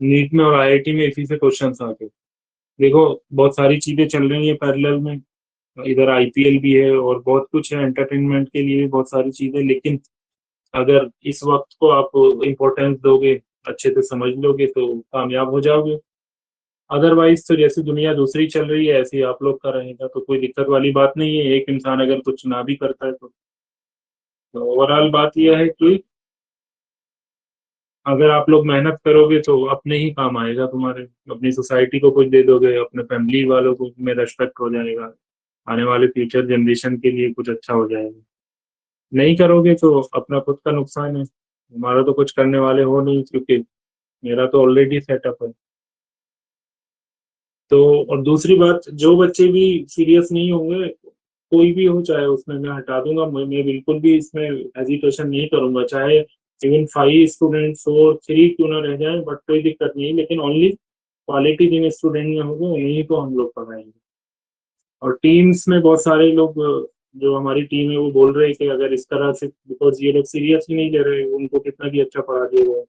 NEET में और IIT में इसी से क्वेश्चन आते हैं। देखो, बहुत सारी चीजें चल रही है पैरेलल में। इधर आईपीएल भी है और बहुत कुछ है, एंटरटेनमेंट के लिए भी बहुत सारी चीजें। लेकिन अगर इस वक्त को आप इम्पोर्टेंस दोगे, अच्छे से समझ लोगे तो कामयाब हो जाओगे। अदरवाइज तो जैसे दुनिया दूसरी चल रही है ऐसे ही आप लोग का रहेगा, तो कोई दिक्कत वाली बात नहीं है। एक इंसान अगर कुछ ना भी करता है तो ओवरऑल बात यह है कि अगर आप लोग मेहनत करोगे तो अपने ही काम आएगा तुम्हारे। अपनी सोसाइटी को कुछ दे दोगे, अपने फैमिली वालों को में रेस्पेक्ट हो जाएगा, आने वाले फ्यूचर जनरेशन के लिए कुछ अच्छा हो जाएगा। नहीं करोगे तो अपना खुद का नुकसान है। हमारा तो कुछ करने वाले हो नहीं, क्योंकि मेरा तो ऑलरेडी सेटअप है। तो और दूसरी बात, जो बच्चे भी सीरियस नहीं होंगे, कोई भी हो चाहे, उसमें मैं हटा दूंगा। मैं बिल्कुल भी इसमें हेजिटेशन नहीं करूंगा, चाहे इवन 5 स्टूडेंट्स हो, 3 क्यों ना रह जाए, बट कोई दिक्कत नहीं। लेकिन ओनली क्वालिटी जिन स्टूडेंट में होगा उन्हीं को हम लोग पढ़ाएंगे। और टीम्स में बहुत सारे लोग, जो हमारी टीम है वो बोल रहे हैं कि अगर इस तरह से, बिकॉज ये लोग सीरियस ही नहीं ले रहे, उनको कितना भी अच्छा पढ़ा दिया जाए,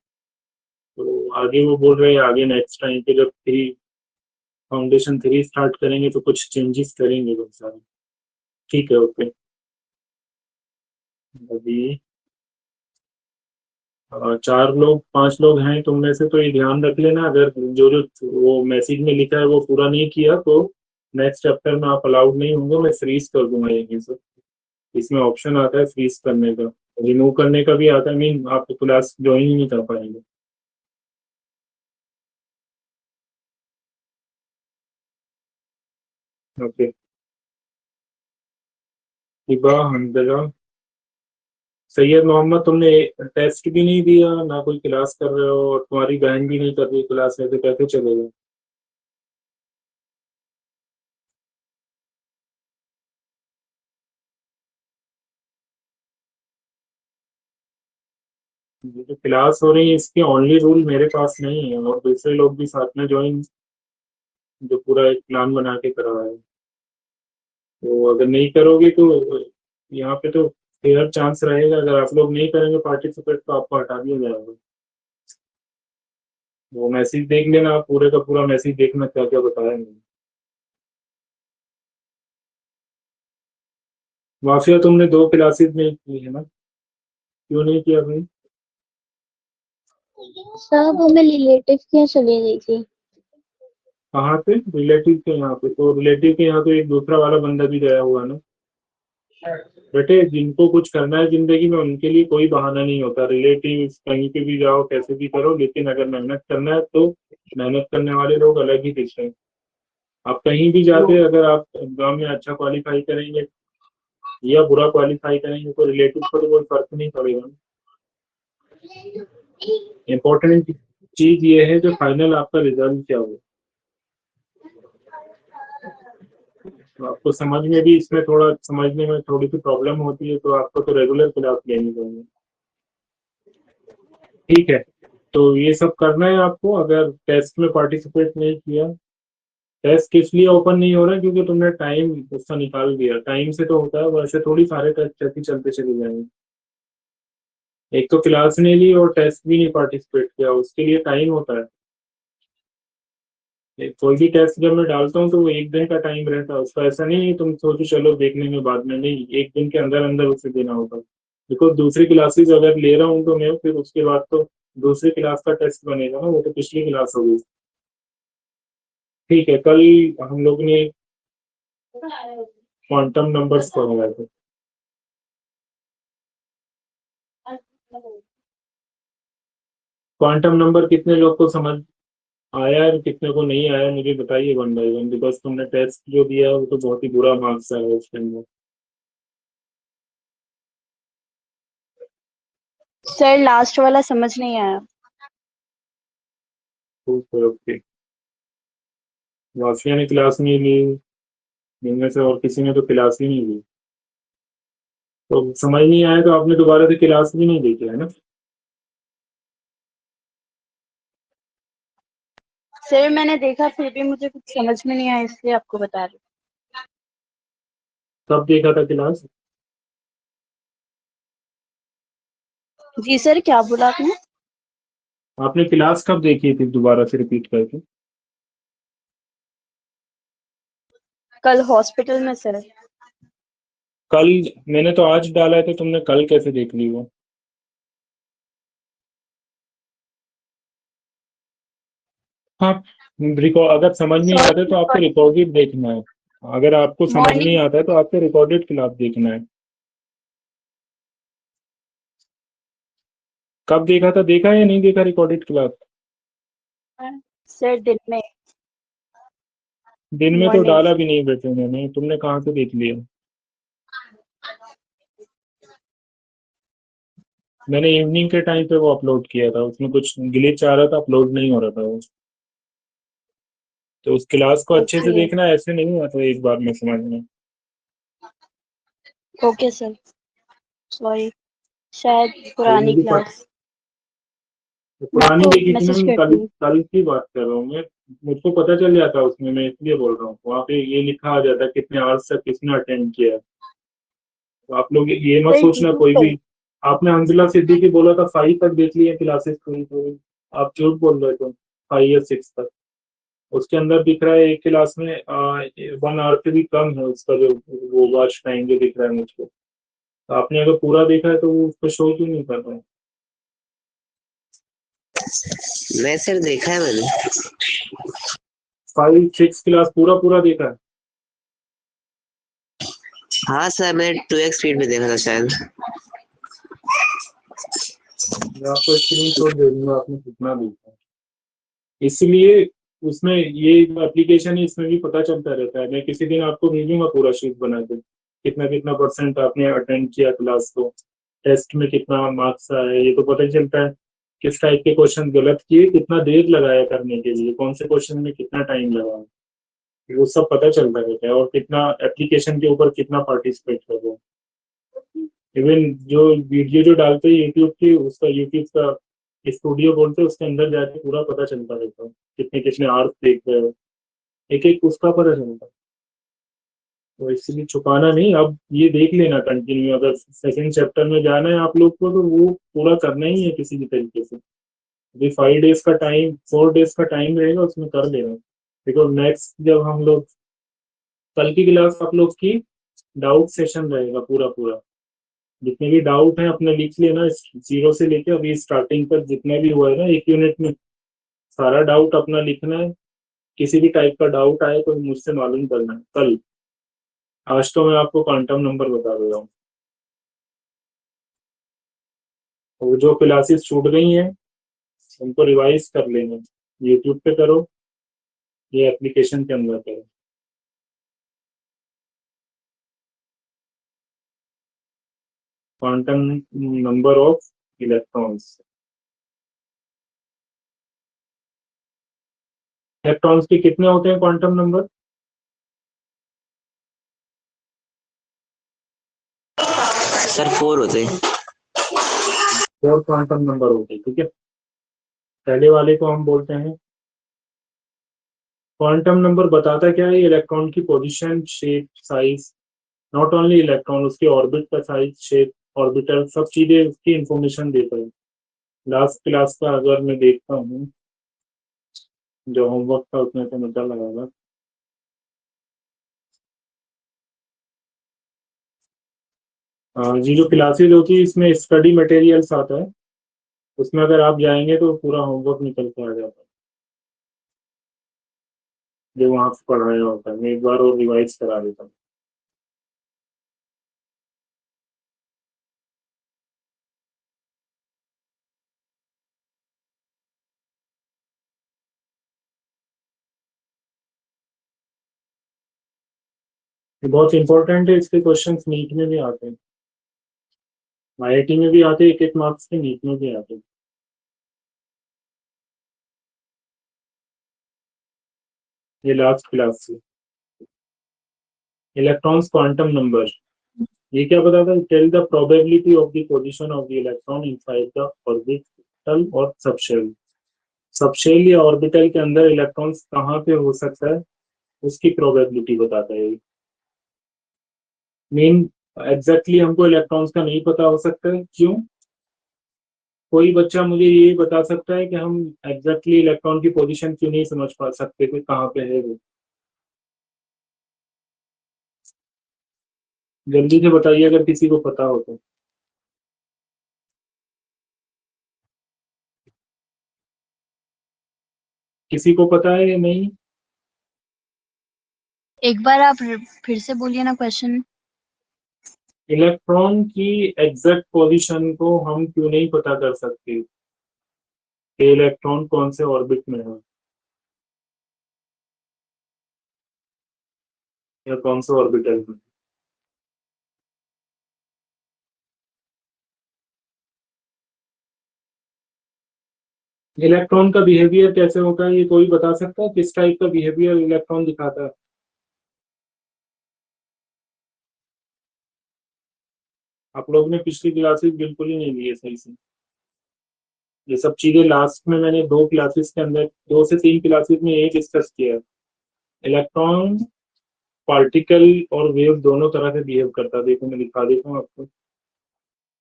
तो आगे वो बोल रहे हैं आगे नेक्स्ट टाइम पे जब फाउंडेशन 3 स्टार्ट करेंगे तो कुछ चेंजेस करेंगे बहुत सारे। ठीक है, ओके। अभी 4 लोग 5 लोग हैं तुम में से, तो ये ध्यान रख लेना, अगर जो जो वो मैसेज में लिखा है वो पूरा नहीं किया तो नेक्स्ट चैप्टर में आप अलाउड नहीं होंगे, मैं फ्रीज कर दूंगा यहीं से। इसमें ऑप्शन आता है फ्रीज करने का, रिमूव करने का भी आता है, मीन आप क्लास ज्वाइन ही नहीं कर पाएंगे। ओके। हिबा, हमदला, सैयद मोहम्मद, तुमने टेस्ट भी नहीं दिया ना, कोई क्लास कर रहे हो, और तुम्हारी बहन भी नहीं कर रही क्लास में, तो कैसे चलेगा? ये जो क्लास हो रही है इसके ओनली रूल मेरे पास नहीं है, और दूसरे लोग भी साथ में ज्वाइन, जो पूरा एक प्लान बना के करा है। तो अगर नहीं करोगे तो यहाँ पे तो फेयर चांस रहेगा, अगर आप लोग नहीं करेंगे पार्टिसिपेट तो आपको हटा दिया जाएगा। वो मैसेज देख लेना, आप पूरे का पूरा मैसेज देखना क्या क्या बताया मैंने। वाफिया, तुमने 2 क्लासेस में की है ना? क्यों नहीं किया भाई? सब हमें रिलेटिव के यहाँ चली गई थी। कहाँ पे रिलेटिव के यहाँ पे? तो रिलेटिव के यहाँ तो एक दूसरा वाला बंदा भी गया हुआ ना। बेटे, जिनको कुछ करना है जिंदगी में उनके लिए कोई बहाना नहीं होता। रिलेटिव कहीं पे भी जाओ, कैसे भी करो, लेकिन अगर मेहनत करना है तो मेहनत करने वाले लोग अलग ही दिखते हैं। आप कहीं भी जाते हैं, अगर आप एग्जाम में अच्छा क्वालिफाई करेंगे या बुरा क्वालिफाई करेंगे तो रिलेटिव को तो कोई फर्क नहीं पड़ेगा। इम्पोर्टेंट चीज ये है जो फाइनल आपका रिजल्ट क्या हो। तो आपको समझ में भी, इसमें थोड़ा समझने में थोड़ी सी प्रॉब्लम होती है, तो आपको तो रेगुलर क्लास लेनी चाहिए। ठीक है, तो ये सब करना है आपको। अगर टेस्ट में पार्टिसिपेट नहीं किया, टेस्ट इसलिए ओपन नहीं हो रहा है क्योंकि तुमने टाइम उसका निकाल दिया। टाइम से तो होता है, वैसे थोड़ी सारे टेस्ट ऐसे ही चलते चले जाएंगे। एक तो क्लास नहीं ली और टेस्ट भी नहीं पार्टिसिपेट किया, उसके लिए टाइम होता है। कोई भी टेस्ट जब मैं डालता हूँ तो वो एक दिन का टाइम रहता है उसका। ऐसा नहीं है तुम सोचो चलो देख लेंगे बाद में, नहीं, एक दिन के अंदर अंदर उसे देना होगा। बिकॉज दूसरी क्लासेस अगर ले रहा हूँ तो मैं, फिर उसके बाद तो दूसरी क्लास का टेस्ट बनेगा ना, वो तो पिछली क्लास होगी। ठीक है, कल हम लोग ने क्वांटम नंबर्स पढ़ा थे। क्वांटम नंबर कितने लोग को समझ आया है, कितने को नहीं आया, मुझे बताइए वन बाई वन, बिकॉज तुमने टेस्ट जो दिया वो तो बहुत ही बुरा मार्क्स आया उसके अंदर। सर लास्ट वाला समझ नहीं आया। ओके। वाशिया ने क्लास नहीं ली, इनमें से और किसी ने तो क्लास ही नहीं ली। तो समझ नहीं आया तो आपने दोबारा से क्लास भी नहीं देखी है ना? सर मैंने देखा फिर भी मुझे कुछ समझ में नहीं आया, इसलिए आपको बता रही कब देखा था क्लास? हूँ। जी सर, क्या बोला आपने? आपने क्लास कब देखी थी दोबारा से रिपीट करके? कल हॉस्पिटल में सर। कल? मैंने तो आज डाला है, तो तुमने कल कैसे देख ली वो? हाँ, रिकॉर्ड अगर समझ नहीं आता है तो आपको सॉरी, रिकॉर्डेड देखना है। अगर आपको समझ नहीं मॉर्निंग। आता है तो आपको रिकॉर्डेड क्लास देखना है। कब देखा था, देखा या नहीं देखा रिकॉर्डेड क्लास? सर दिन में, दिन में तो मॉर्निंग। डाला भी नहीं बेटे मैंने, तुमने कहाँ से देख लिया? मैंने इवनिंग के टाइम पे वो अपलोड किया था, उसमें कुछ ग्लिच आ रहा था, अपलोड नहीं हो रहा था वो। तो उस क्लास को अच्छे से ओके, देखना, ऐसे नहीं आता एक बार में समझ में। Okay sir. सॉरी, शायद वो पुरानी मुझे क्लास। मैं पुरानी आपको देखी थी ना, मैसेज मैं करती कल हूँ। कल की बात कर रहा हूँ मैं। मुझको पता चल जाता है उसमें, मैं इसलिए बोल रहा हूँ, वहाँ पे ये लिखा आ जाता है कितने आवर्स तक किसने अटेंड किया है। तो आप लोग ये मत सर सोचना यूट्यूब कोई पर। भी। आपने हंसला सिद्दीकी बोला था 5 तक देख लिए क्लासेस पूरी पूरी। आप झूठ बोल रहे थे। 5 या 6 तक उसके अंदर दिख रहा है, एक क्लास में 1 आवर से भी कम है उसका जो वो वॉच टाइम जो दिख रहा है मुझको। तो आपने अगर पूरा देखा है तो वो उसको शो क्यों नहीं कर रहा है? मैं सर देखा है मैंने। 5 6 क्लास पूरा पूरा देखा है? हाँ सर, मैंने 2x स्पीड में देखा था शायद। मैं आपको स्क्रीन शॉट दे दूंगा आपने कितना देखा है। इसलिए उसमें ये एप्लीकेशन है, इसमें भी पता चलता रहता है। मैं किसी दिन आपको भेजूंगा पूरा शीट बना के, कितना कितना परसेंट आपने अटेंड किया क्लास को, टेस्ट में कितना मार्क्स आया, ये तो पता ही चलता है। किस टाइप के क्वेश्चन गलत किए, कितना देर लगाया करने के लिए, कौन से क्वेश्चन में कितना टाइम लगा, वो सब पता चलता रहता है। और कितना एप्लीकेशन के ऊपर कितना पार्टिसिपेट कर रहे हैं। इवन जो वीडियो जो डालते हैं यूट्यूब की, उसका यूट्यूब का स्टूडियो बोलते हैं, उसके अंदर जाके पूरा पता चलता रहता है कितने कितने आवर्स देख रहे हो, एक एक उसका पता चलता है। तो इसलिए छुपाना नहीं, अब ये देख लेना कंटिन्यू। अगर सेकंड चैप्टर में जाना है आप लोग को तो वो पूरा करना ही है किसी भी तरीके से। अभी 5 डेज का टाइम, 4 डेज का टाइम रहेगा, उसमें कर लेना। बिकॉज नेक्स्ट जब हम लोग कल की क्लास आप लोग की डाउट सेशन रहेगा पूरा पूरा। जितने भी डाउट है अपने लिख लेना, 0 से लेके अभी स्टार्टिंग तक जितने भी हुआ है ना 1 यूनिट में, सारा डाउट अपना लिखना है। किसी भी टाइप का डाउट आए तो मुझसे मालूम करना है कल। आज तो मैं आपको क्वांटम नंबर बता दे रहा हूँ। और जो क्लासेस छूट गई हैं उनको रिवाइज कर लेना, यूट्यूब पे करो, ये एप्लीकेशन के अंदर करो। Quantum number of electrons. Electrons के कितने होते हैं क्वांटम नंबर? सर 4 होते। 4 क्वांटम नंबर होते हैं, ठीक है। पहले वाले को हम बोलते हैं क्वांटम नंबर। बताता क्या है? इलेक्ट्रॉन की position, shape, size. Not only electron, उसके ऑर्बिट का साइज, शेप, ऑर्बिटल, सब चीजें उसकी इंफॉर्मेशन देता है। लास्ट क्लास का अगर मैं देखता हूँ, जो होमवर्क था उसमें से मुद्दा लगाएगा। ये जो क्लासेज होती है इसमें स्टडी मटेरियल्स आता है, उसमें अगर आप जाएंगे तो पूरा होमवर्क निकल के आ जाता है जो वहाँ पे पढ़ाया होता है। मैं एक बार और रिवाइज करा देता हूँ। ये बहुत इंपॉर्टेंट है, इसके क्वेश्चंस नीट में भी आते हैं, आईआईटी में भी आते हैं, एक एक मार्क्स के नीट में भी आते हैं। ये लास्ट क्लास से इलेक्ट्रॉन्स क्वांटम नंबर। ये क्या बताता है? Tell the probability of the position of the electron inside the orbital और सबशेल। सबशेल या ऑर्बिटल के अंदर इलेक्ट्रॉन्स कहाँ पे हो सकता है, उसकी प्रोबेबिलिटी बताता है। मीन एग्जैक्टली हमको इलेक्ट्रॉन्स का नहीं पता हो सकता है, क्यों? कोई बच्चा मुझे ये बता सकता है कि हम एग्जैक्टली इलेक्ट्रॉन की पोजीशन क्यों नहीं समझ पा सकते कि कहाँ पे है वो? जल्दी से बताइए अगर किसी को पता हो तो। किसी को पता है या नहीं? एक बार आप फिर से बोलिए ना क्वेश्चन। इलेक्ट्रॉन की एग्जैक्ट पोजीशन को हम क्यों नहीं पता कर सकते कि इलेक्ट्रॉन कौन से ऑर्बिट में है या कौन से ऑर्बिटल में? इलेक्ट्रॉन का बिहेवियर कैसे होता है ये कोई बता सकता है? किस टाइप का बिहेवियर इलेक्ट्रॉन दिखाता है? आप लोग ने पिछली क्लासेस बिल्कुल ही नहीं ली है सही से। ये सब चीजें लास्ट में मैंने 2 क्लासेस के अंदर, 2 से 3 क्लासेस में यही डिस्कस किया है। इलेक्ट्रॉन पार्टिकल और वेव दोनों तरह से बिहेव करता है। देखो मैं दिखा देता हूँ आपको।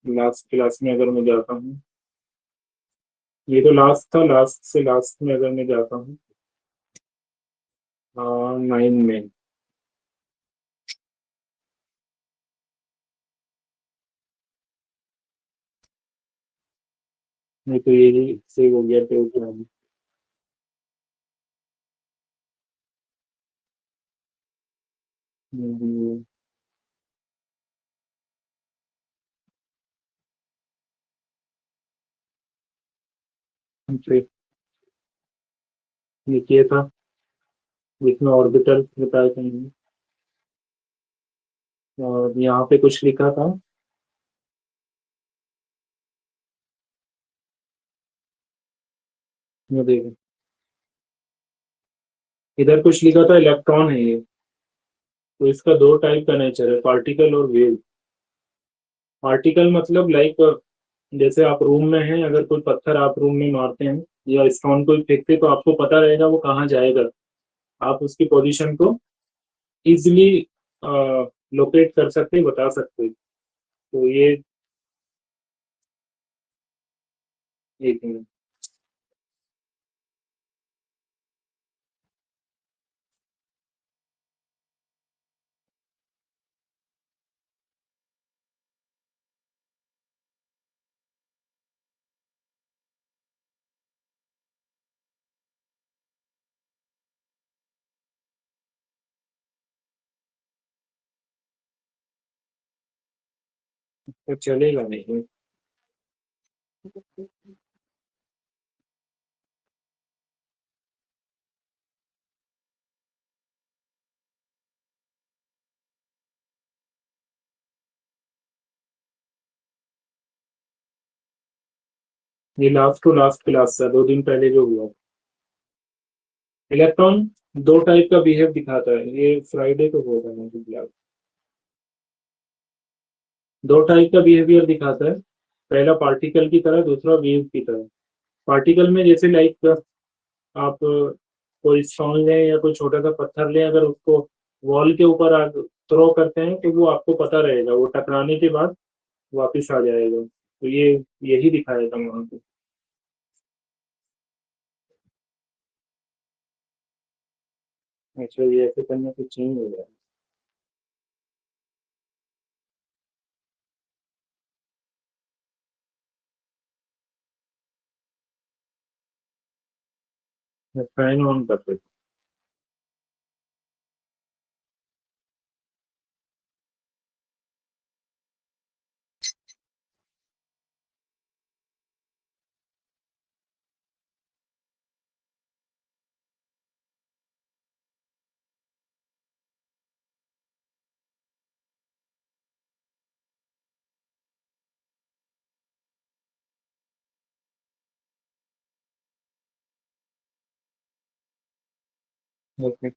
लास्ट क्लास में अगर मैं जाता हूँ, ये तो लास्ट था, लास्ट से लास्ट में अगर मैं जाता हूँ 9 में, नहीं तो ये सेव हो गया थे। ये किया था जिसमें ऑर्बिटल बताए थे मैंने। और यहाँ पे कुछ लिखा था, ये देखो इधर कुछ लिखा था इलेक्ट्रॉन है ये। तो इसका 2 टाइप का नेचर है, पार्टिकल और वेव। पार्टिकल मतलब लाइक, जैसे आप रूम में हैं, अगर कोई पत्थर आप रूम में मारते हैं या स्टोन कोई फेंकते तो आपको पता रहेगा वो कहाँ जाएगा। आप उसकी पोजीशन को इजिली लोकेट कर सकते, बता सकते। तो ये एक मिनट, तो चलेगा नहीं। ये लास्ट टू लास्ट क्लास था 2 दिन पहले जो हुआ। इलेक्ट्रॉन 2 टाइप का बिहेव दिखाता है, ये फ्राइडे को हुआ था मेरे क्लास। 2 टाइप का बिहेवियर दिखाता है, पहला पार्टिकल की तरह, दूसरा वेव की तरह। पार्टिकल में जैसे लाइक आप कोई स्टोन लें या कोई छोटा सा पत्थर लें, अगर उसको वॉल के ऊपर आप थ्रो करते हैं तो वो आपको पता रहेगा, वो टकराने के बाद वापस आ जाएगा। तो ये यही दिखाया था वहां पे। अच्छा, ये ऐसे करने से चेंज हो जाएगा। मैं फैन ऑन कर देता हूँ। ओके,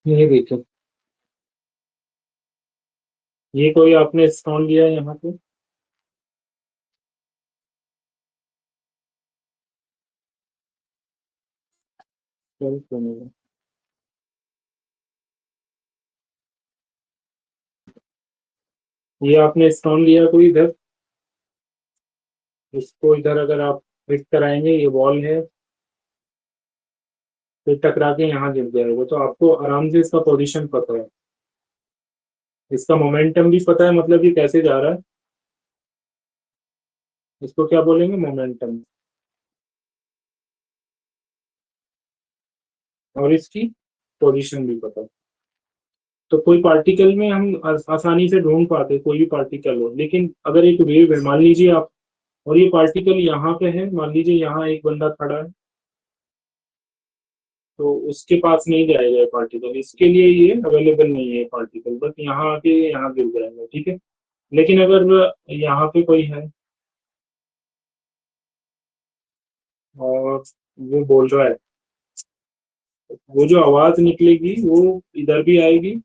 ये देखो, ये कोई आपने स्टोन लिया है यहाँ पे? सेल्फ बनेगा। ये आपने स्टोन लिया कोई इधर, इसको इधर अगर आप फिट कराएंगे, ये वॉल है, फिर टकरा के यहाँ गिर जाएगा, तो आपको आराम से इसका पोजीशन पता है, इसका मोमेंटम भी पता है, मतलब ये कैसे जा रहा है, इसको क्या बोलेंगे, मोमेंटम, और इसकी पोजीशन भी पता है। तो कोई पार्टिकल में हम आसानी से ढूंढ पाते, कोई भी पार्टिकल हो, लेकिन अगर एक वेव है, मान लीजिए आप, और ये पार्टिकल यहाँ पे है, मान लीजिए यहाँ एक बंदा खड़ा है, तो उसके पास नहीं जाएगा ये पार्टिकल, इसके लिए ये अवेलेबल नहीं है पार्टिकल, बट यहाँ आके यहाँ गिर जाएगा, ठीक है। लेकिन अगर यहाँ पे कोई है और वो बोल रहा है, वो जो आवाज निकलेगी वो इधर भी आएगी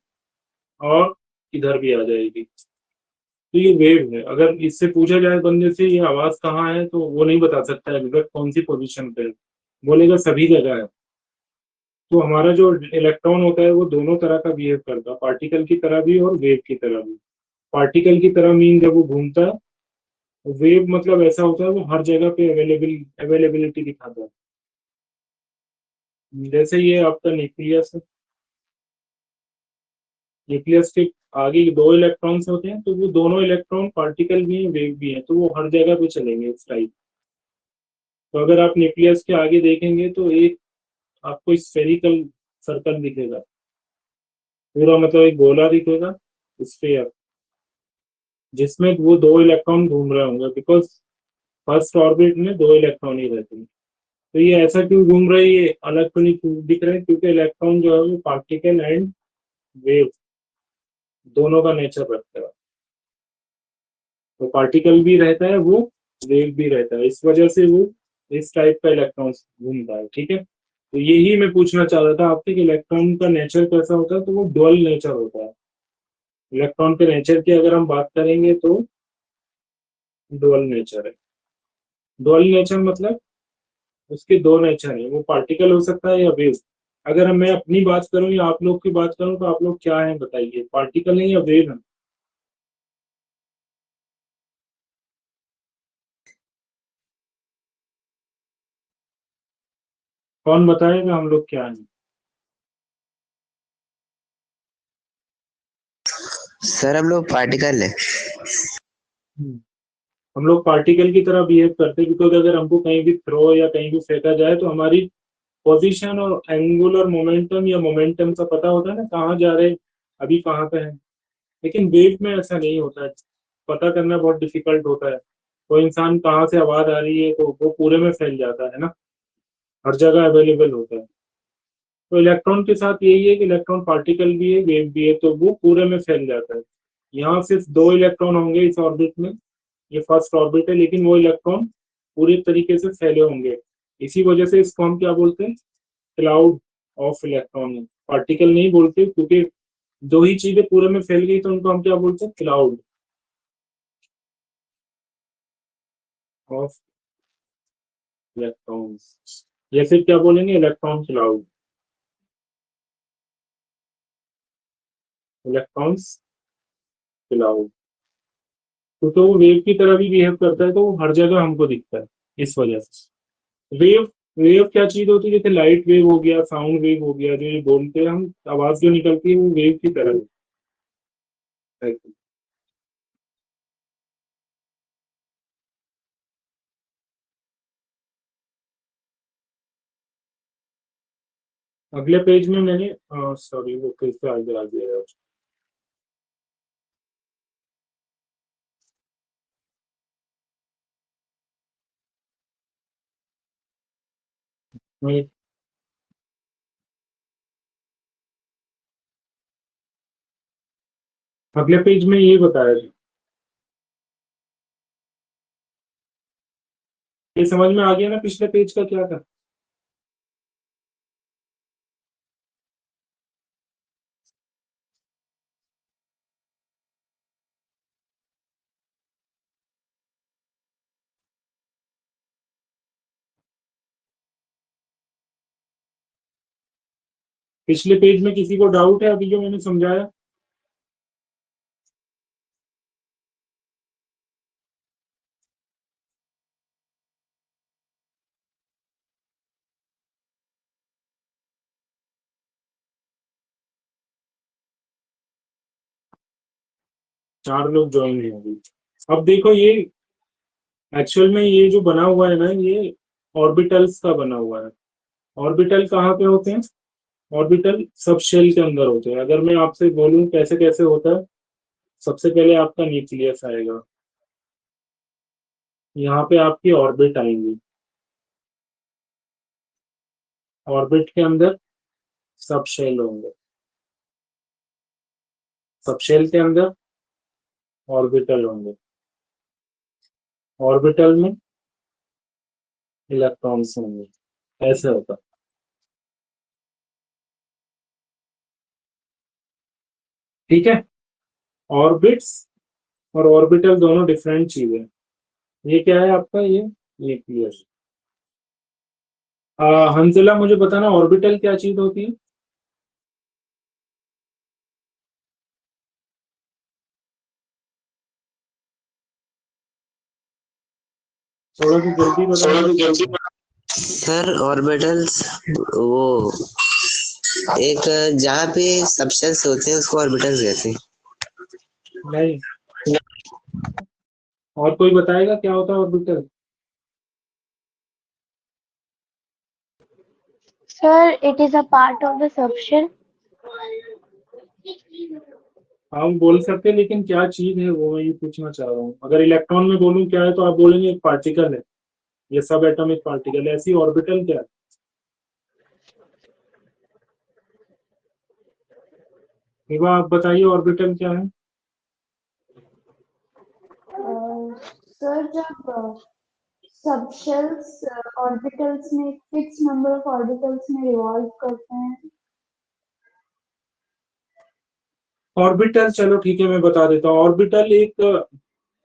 और इधर भी आ जाएगी, तो ये वेव है। अगर इससे पूछा जाए बंदे से ये आवाज कहाँ है, तो वो नहीं बता सकता है एग्जैक्ट कौन सी पोजीशन पे है, बोलेगा सभी जगह है। तो हमारा जो इलेक्ट्रॉन होता है वो दोनों तरह का बिहेव करता है, पार्टिकल की तरह भी और वेव की तरह भी। पार्टिकल की तरह मीन जब वो घूमता है, वेव मतलब ऐसा होता है वो हर जगह पे अवेलेबिलिटी दिखाता है। जैसे ये आपका न्यूक्लियस है, न्यूक्लियस के आगे दो इलेक्ट्रॉन्स होते हैं, तो वो दोनों इलेक्ट्रॉन पार्टिकल भी हैं, वेव भी हैं, तो वो हर जगह पे चलेंगे इस टाइप। तो अगर आप न्यूक्लियस के आगे देखेंगे तो एक आपको स्फेरिकल सर्कल दिखेगा, पूरा मतलब एक गोला दिखेगा, स्फीयर, जिसमें वो दो इलेक्ट्रॉन घूम रहे होंगे, बिकॉज फर्स्ट ऑर्बिट में दो इलेक्ट्रॉन ही रहते हैं। तो ये ऐसा क्यों घूम रहे हैं, ये अलग तो नहीं क्यों दिख रहे हैं, क्योंकि इलेक्ट्रॉन जो है वो पार्टिकल एंड वेव दोनों का नेचर रखता है, तो पार्टिकल भी रहता है वो, वेव भी रहता है, इस वजह से वो इस टाइप का इलेक्ट्रॉन घूमता है, ठीक है। तो यही मैं पूछना चाह रहा था आपसे कि इलेक्ट्रॉन का नेचर कैसा होता है, तो वो डुअल नेचर होता है। इलेक्ट्रॉन के नेचर की अगर हम बात करेंगे तो डुअल नेचर है। डुअल नेचर मतलब उसके दो नेचर है, वो पार्टिकल हो सकता है या वेव। अगर मैं अपनी बात करूं या आप लोग की बात करूं, तो आप लोग क्या है बताइए, पार्टिकल है या वेव है? कौन बताएगा हम लोग क्या है? सर हम लोग पार्टिकल है। हम्म। हम लोग पार्टिकल की तरह बिहेव करते हैं, बिकॉज अगर हमको कहीं भी थ्रो या कहीं भी फेंका जाए तो हमारी पोजीशन और एंगुलर मोमेंटम या मोमेंटम का पता होता है ना, कहाँ जा रहे हैं, अभी कहाँ पे है। लेकिन वेव में ऐसा नहीं होता है, पता करना बहुत डिफिकल्ट होता है। कोई इंसान कहाँ से आवाज आ रही है तो वो पूरे में फैल जाता है ना, हर जगह अवेलेबल होता है। तो इलेक्ट्रॉन के साथ यही है कि इलेक्ट्रॉन पार्टिकल भी है, वेव भी है, तो वो पूरे में फैल जाता है। यहाँ सिर्फ दो इलेक्ट्रॉन होंगे इस ऑर्बिट में, ये फर्स्ट ऑर्बिट है, लेकिन वो इलेक्ट्रॉन पूरी तरीके से फैले होंगे। इसी वजह से इसको हम क्या बोलते हैं, क्लाउड ऑफ इलेक्ट्रॉन। पार्टिकल नहीं बोलते, क्योंकि दो ही चीजें पूरे में फैल गई तो उनको हम क्या बोलते हैं, क्लाउड ऑफ इलेक्ट्रॉन्स, या फिर क्या बोलेंगे, इलेक्ट्रॉन क्लाउड, इलेक्ट्रॉन्स क्लाउड। क्योंकि वो वेव की तरह भी बिहेव करता है, तो वो हर जगह हमको दिखता है, इस वजह से। वेव, वेव क्या चीज होती है, जैसे लाइट वेव हो गया, साउंड वेव हो गया, जो ये बोलते हैं हम, आवाज जो निकलती है वो वेव की तरह है। अगले पेज में मैंने, सॉरी वो फिर से आगे आ गया है। मैं अगले पेज में ये बताया था, ये समझ में आ गया ना पिछले पेज का क्या था। पिछले पेज में किसी को डाउट है अभी जो मैंने समझाया? चार लोग ज्वाइन हैं अभी। अब देखो ये एक्चुअल में ये जो बना हुआ है ना, ये ऑर्बिटल्स का बना हुआ है। ऑर्बिटल कहाँ पे होते हैं? ऑर्बिटल सब शेल के अंदर होते हैं। अगर मैं आपसे बोलूं कैसे कैसे होता है, सबसे पहले आपका न्यूक्लियस आएगा, यहाँ पे आपकी ऑर्बिट आएंगी, ऑर्बिट के अंदर सब शेल होंगे, सब शेल के अंदर ऑर्बिटल होंगे, ऑर्बिटल में इलेक्ट्रॉन्स होंगे। ऐसे होता है। ठीक है, ऑर्बिट्स और ऑर्बिटल दोनों डिफरेंट चीजें। ये क्या है आपका? ये न्यूक्लियस। हंसला मुझे बताना ऑर्बिटल क्या चीज होती है? थोड़ा सा जल्दी बताना। सर ऑर्बिटल्स वो एक जहाँ पे सबस्टेंस होते हैं उसको ऑर्बिटल्स कहते हैं। नहीं, और कोई बताएगा क्या होता है orbital? Sir, it is a part of the subshell. हम बोल सकते हैं, लेकिन क्या चीज है वो मैं ये पूछना चाह रहा हूँ। अगर इलेक्ट्रॉन में बोलूं क्या है तो आप बोलेंगे एक पार्टिकल है, ये सब एटॉमिक पार्टिकल है। ऐसी ऑर्बिटल क्या है? विभा आप बताइए ऑर्बिटल क्या है? सर जब सबशेल्स ऑर्बिटल्स में फिक्स नंबर ऑफ ऑर्बिटल्स में रिवॉल्व करते हैं। ऑर्बिटल, चलो ठीक है मैं बता देता हूँ। ऑर्बिटल एक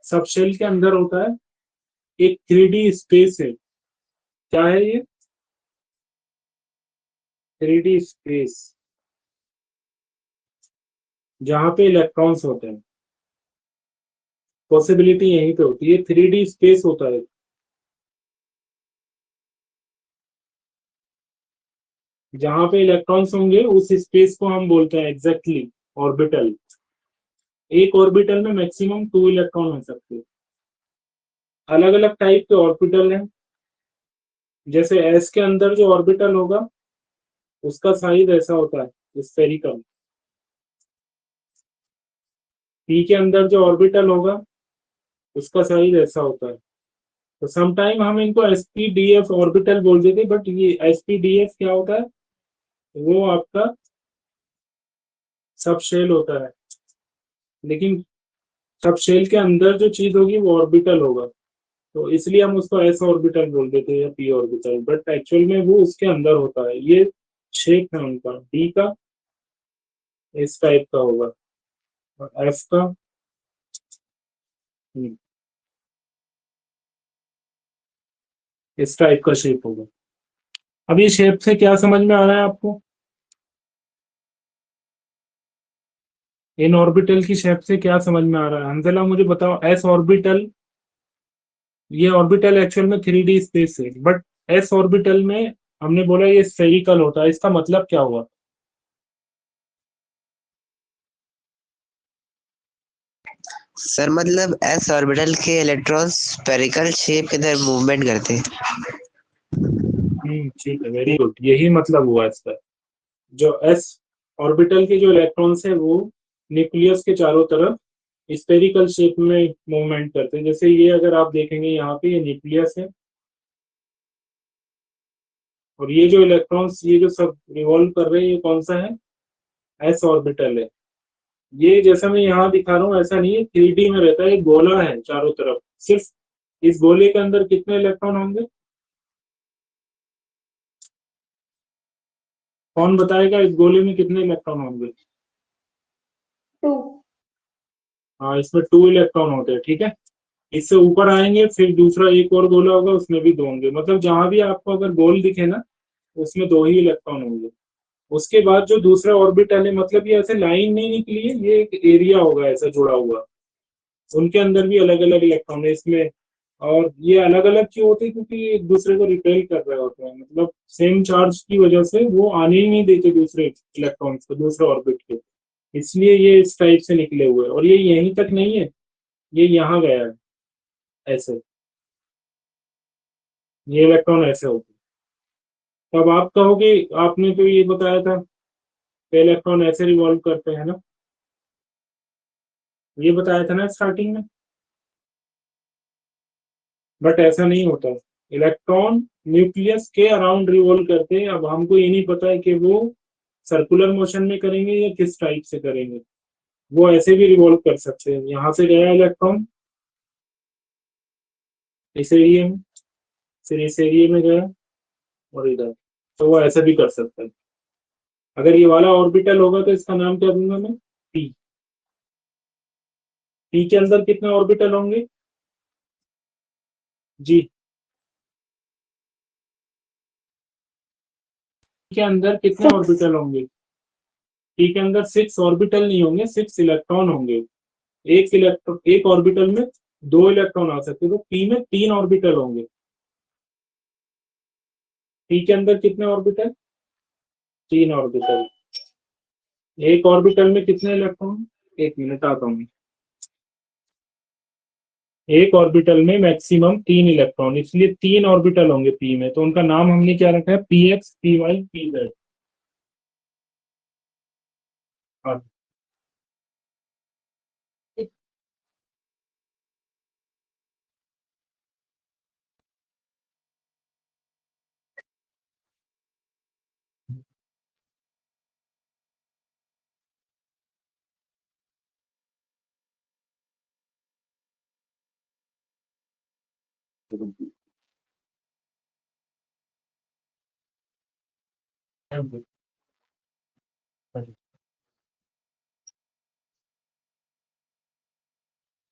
सबशेल के अंदर होता है, एक 3D स्पेस है। क्या है ये? 3D स्पेस, जहां पे इलेक्ट्रॉन्स होते हैं। पॉसिबिलिटी यहीं पे होती है, 3D स्पेस होता है। जहां पे इलेक्ट्रॉन्स होंगे उस स्पेस को हम बोलते हैं एग्जैक्टली ऑर्बिटल। एक ऑर्बिटल में मैक्सिमम 2 इलेक्ट्रॉन हो सकते हैं। अलग अलग टाइप के ऑर्बिटल हैं। जैसे एस के अंदर जो ऑर्बिटल होगा उसका साइज ऐसा होता है स्फेरिकल। पी के अंदर जो ऑर्बिटल होगा उसका साइज ऐसा होता है। तो समटाइम हम इनको एसपीडीएफ ऑर्बिटल बोल देते, बट ये एसपीडीएफ क्या होता है? वो आपका सब शेल होता है, लेकिन सब शेल के अंदर जो चीज होगी वो ऑर्बिटल होगा। तो इसलिए हम उसको एस ऑर्बिटल बोल देते हैं या पी ऑर्बिटल, बट एक्चुअल में वो उसके अंदर होता है। ये शेप है उनका, डी का इस टाइप का होगा और एफ का इस टाइप का शेप होगा। अब ये शेप से क्या समझ में आ रहा है आपको? इन ऑर्बिटल की शेप से क्या समझ में आ रहा है? हंसला मुझे बताओ, एस ऑर्बिटल, ये ऑर्बिटल एक्चुअल में 3D स्पेस है, बट एस ऑर्बिटल में हमने बोला ये स्फेरिकल होता है। इसका मतलब क्या हुआ? सर मतलब एस ऑर्बिटल के इलेक्ट्रॉन्स स्फेरिकल शेप के अंदर मूवमेंट करते हैं। ठीक है, वेरी गुड, यही मतलब हुआ इसका। जो एस ऑर्बिटल के जो इलेक्ट्रॉन्स है वो न्यूक्लियस के चारों तरफ स्फेरिकल शेप में मूवमेंट करते हैं। जैसे ये अगर आप देखेंगे यहाँ पे, ये न्यूक्लियस है और ये जो इलेक्ट्रॉन्स ये जो सब रिवॉल्व कर रहे हैं, ये कौन सा है? एस ऑर्बिटल है। ये जैसा मैं यहाँ दिखा रहा हूँ ऐसा नहीं है, 3D में रहता है। एक गोला है चारों तरफ, सिर्फ इस गोले के अंदर कितने इलेक्ट्रॉन होंगे? कौन बताएगा इस गोले में कितने इलेक्ट्रॉन होंगे? 2। हाँ, इसमें 2 इलेक्ट्रॉन होते हैं। ठीक है, इससे ऊपर आएंगे फिर दूसरा एक और गोला होगा, उसमें भी 2 होंगे। मतलब जहां भी आपको अगर गोल दिखे ना उसमें 2 ही इलेक्ट्रॉन होंगे। उसके बाद जो दूसरा ऑर्बिटल है, मतलब ये ऐसे लाइन नहीं निकली है, ये एक एरिया होगा ऐसा जुड़ा हुआ, उनके अंदर भी अलग अलग इलेक्ट्रॉन है इसमें। और ये अलग अलग क्यों होते हैं, क्योंकि एक दूसरे को रिपेल कर रहे होते हैं, मतलब सेम चार्ज की वजह से वो आने ही नहीं देते दूसरे इलेक्ट्रॉन्स को दूसरे ऑर्बिट के, इसलिए ये इस टाइप से निकले हुए हैं। और ये यहीं तक नहीं है, ये यहाँ गया है ऐसे, ये इलेक्ट्रॉन ऐसे होते हैं। तब आप कहोगे आपने तो ये बताया था इलेक्ट्रॉन ऐसे रिवॉल्व करते हैं ना, ये बताया था ना स्टार्टिंग में, बट ऐसा नहीं होता। इलेक्ट्रॉन न्यूक्लियस के अराउंड रिवॉल्व करते हैं। अब हमको ये नहीं पता है कि वो सर्कुलर मोशन में करेंगे या किस टाइप से करेंगे, वो ऐसे भी रिवॉल्व कर सकते हैं। यहाँ से गया इलेक्ट्रॉन इस एरिया में, फिर इस एरिया में गया और इधर, तो वो ऐसा भी कर सकता है। अगर ये वाला ऑर्बिटल होगा तो इसका नाम क्या दूंगा मैं, पी। पी के अंदर कितने ऑर्बिटल होंगे जी, के अंदर कितने 6। ऑर्बिटल होंगे, पी के अंदर 6 ऑर्बिटल नहीं होंगे, 6 इलेक्ट्रॉन होंगे। एक इलेक्ट्रॉन, एक ऑर्बिटल में 2 इलेक्ट्रॉन आ सकते हैं, तो पी में 3 ऑर्बिटल होंगे। पी के अंदर कितने ऑर्बिटल, 3 ऑर्बिटल। एक ऑर्बिटल में कितने इलेक्ट्रॉन, एक मिनट आता हूँ, एक ऑर्बिटल में मैक्सिमम 3 इलेक्ट्रॉन, इसलिए 3 ऑर्बिटल होंगे पी में, तो उनका नाम हमने क्या रखा है, P X, P Y, P Z.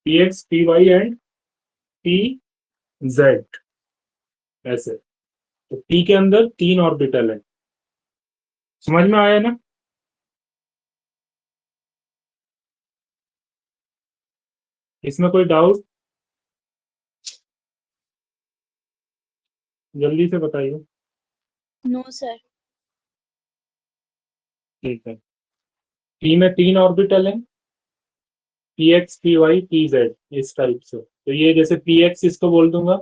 P X, P Y and P Z, ऐसे। तो पी के अंदर 3 ऑर्बिटल है, समझ में आया ना। इसमें कोई डाउट, जल्दी से बताइए। No sir. ठीक है, पी में 3 ऑर्बिटल है, P X, P Y, P Z, इस टाइप से। तो ये जैसे पी एक्स इसको बोल दूंगा,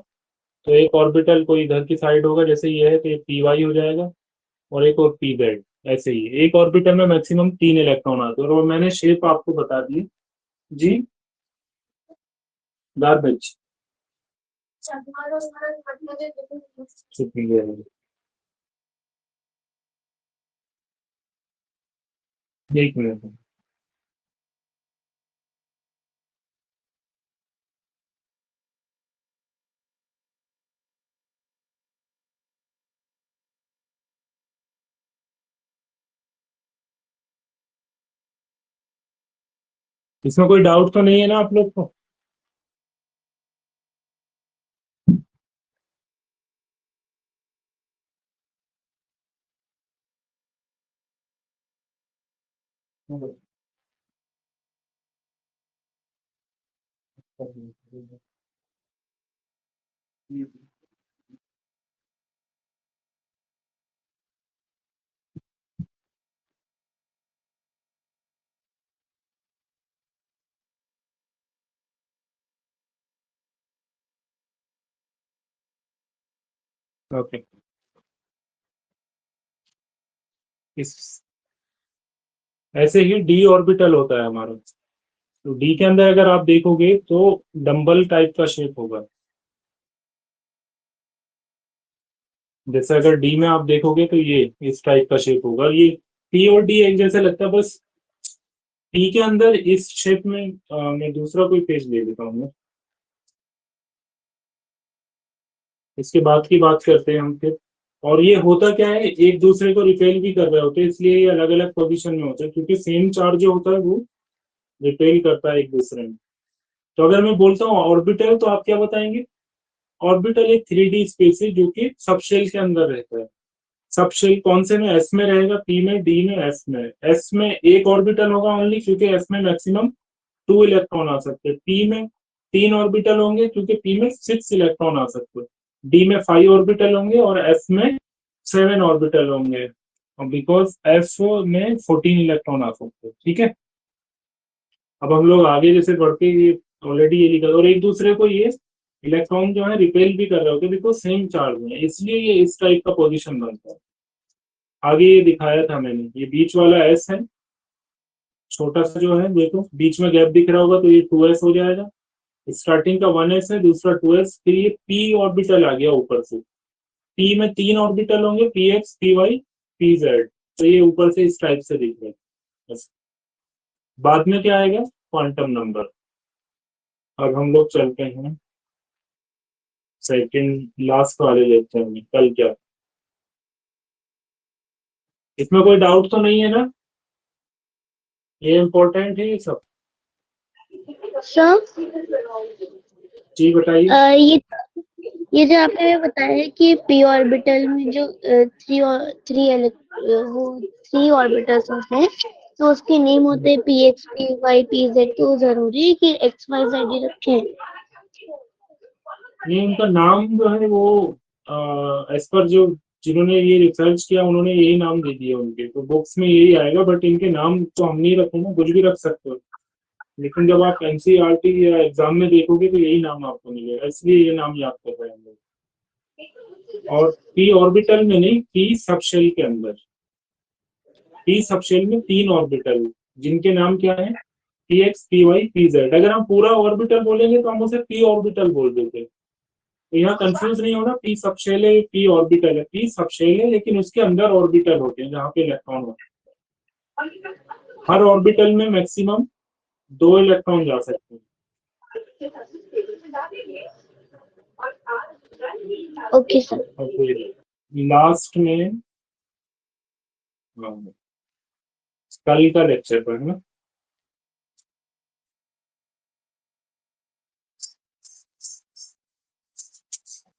तो एक ऑर्बिटल कोई इधर की साइड होगा, जैसे ये है तो ये पी वाई हो जाएगा, और एक और पी जेड। ऐसे ही एक ऑर्बिटल में मैक्सिमम 3 इलेक्ट्रॉन आते हैं, और मैंने शेप आपको बता दी जी। गार्बेज, एक मिनट, इसमें कोई डाउट तो नहीं है ना आप लोग को। ओके, इस ऐसे ही डी ऑर्बिटल होता है हमारा। तो डी के अंदर अगर आप देखोगे तो डंबल टाइप का शेप होगा, जैसे अगर डी में आप देखोगे तो ये इस टाइप का शेप होगा। ये पी और डी एक जैसे लगता है, बस पी के अंदर इस शेप में मैं दूसरा कोई पेज ले लेता हूँ। इसके बाद की बात करते हैं हम फिर। और ये होता क्या है, एक दूसरे को रिपेल भी कर रहे होते हैं, इसलिए ये अलग अलग पोजीशन में होते हैं, क्योंकि सेम चार्ज जो होता है वो रिपेल करता है एक दूसरे में। तो अगर मैं बोलता हूँ ऑर्बिटल, तो आप क्या बताएंगे, ऑर्बिटल एक 3D स्पेस है जो कि सबशेल के अंदर रहता है। सब शेल कौन से में, एस में रहेगा, पी में, डी में, एस में। एस में एक ऑर्बिटल होगा ओनली, क्योंकि एस में मैक्सिमम 2 इलेक्ट्रॉन आ सकते हैं। पी में 3 ऑर्बिटल होंगे, क्योंकि पी में 6 इलेक्ट्रॉन आ सकते हैं। डी में 5 ऑर्बिटल होंगे और एफ में 7 ऑर्बिटल होंगे, बिकॉज एफ में 14 इलेक्ट्रॉन आ सकते हैं। ठीक है, अब हम लोग आगे जैसे बढ़ते, ये ऑलरेडी ये लिखा, और एक दूसरे को ये इलेक्ट्रॉन जो है रिपेल भी कर रहे होते हैं, बिकॉज सेम चार्ज में, इसलिए ये इस टाइप का पोजीशन बनता है। आगे ये दिखाया था मैंने, ये बीच वाला एस है, छोटा सा जो है, देखो बीच में गैप दिख रहा होगा, तो ये 2s हो जाएगा। स्टार्टिंग का 1s है, दूसरा 2s, फिर ये p ऑर्बिटल आ गया ऊपर से। p में 3 ऑर्बिटल होंगे, px, py, pz, तो ये ऊपर से इस टाइप से दिख रहा है बस। बाद में क्या आएगा, क्वांटम नंबर। अब हम लोग चलते हैं सेकंड लास्ट वाले लेक्चर में। कल क्या, इसमें कोई डाउट तो नहीं है ना? ये इम्पोर्टेंट है ये सब। सर जी बताइए। ये जो आपने बताया है कि पी ऑर्बिटल में जो थ्री ऑर्बिटल्स होते हैं, तो उसके नेम होते हैं P X, P Y, P Z. तो जरूरी है कि एक्स वाई जेड ही रखें? नहीं, उनका नाम जो है वो एज पर जो जिन्होंने ये रिसर्च किया उन्होंने यही नाम दे दिया उनके, तो बुक्स में यही आएगा, बट इनके नाम तो हम नहीं रखेंगे, कुछ भी रख सकते हो, लेकिन जब आप एनसीईआरटी या एग्जाम में देखोगे तो यही नाम आपको मिलेगा, इसलिए ये नाम याद कर रहे हैं हम लोग। और पी ऑर्बिटल में नहीं, पी सबशेल के अंदर, पी सबशेल में 3 ऑर्बिटल, जिनके नाम क्या है, P X, P Y, P Z. अगर हम पूरा ऑर्बिटल बोलेंगे तो हम उसे पी ऑर्बिटल बोल देते, तो यहाँ कंफ्यूज नहीं होना, पी सबशेल है, पी ऑर्बिटल है, पी सबशेल है, लेकिन उसके अंदर ऑर्बिटल होते हैं जहाँ पे इलेक्ट्रॉन होते हैं। हर ऑर्बिटल में मैक्सिमम 2 इलेक्ट्रॉन जा सकते हैं। Okay sir. लास्ट में कल का लेक्चर पर ना,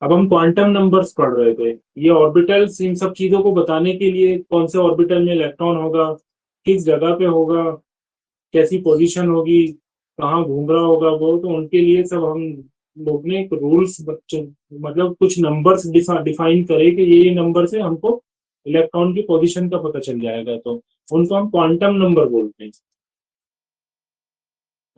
अब हम क्वांटम नंबर्स पढ़ रहे थे। ये ऑर्बिटल्स, इन सब चीजों को बताने के लिए, कौन से ऑर्बिटल में इलेक्ट्रॉन होगा, किस जगह पे होगा, कैसी पोजीशन होगी, कहाँ घूम रहा होगा वो, तो उनके लिए सब हम लोग ने एक रूल्स, मतलब कुछ नंबर्स डिफाइन करे कि ये नंबर से हमको इलेक्ट्रॉन की पोजीशन का पता चल जाएगा, तो उनको हम क्वांटम नंबर बोलते हैं।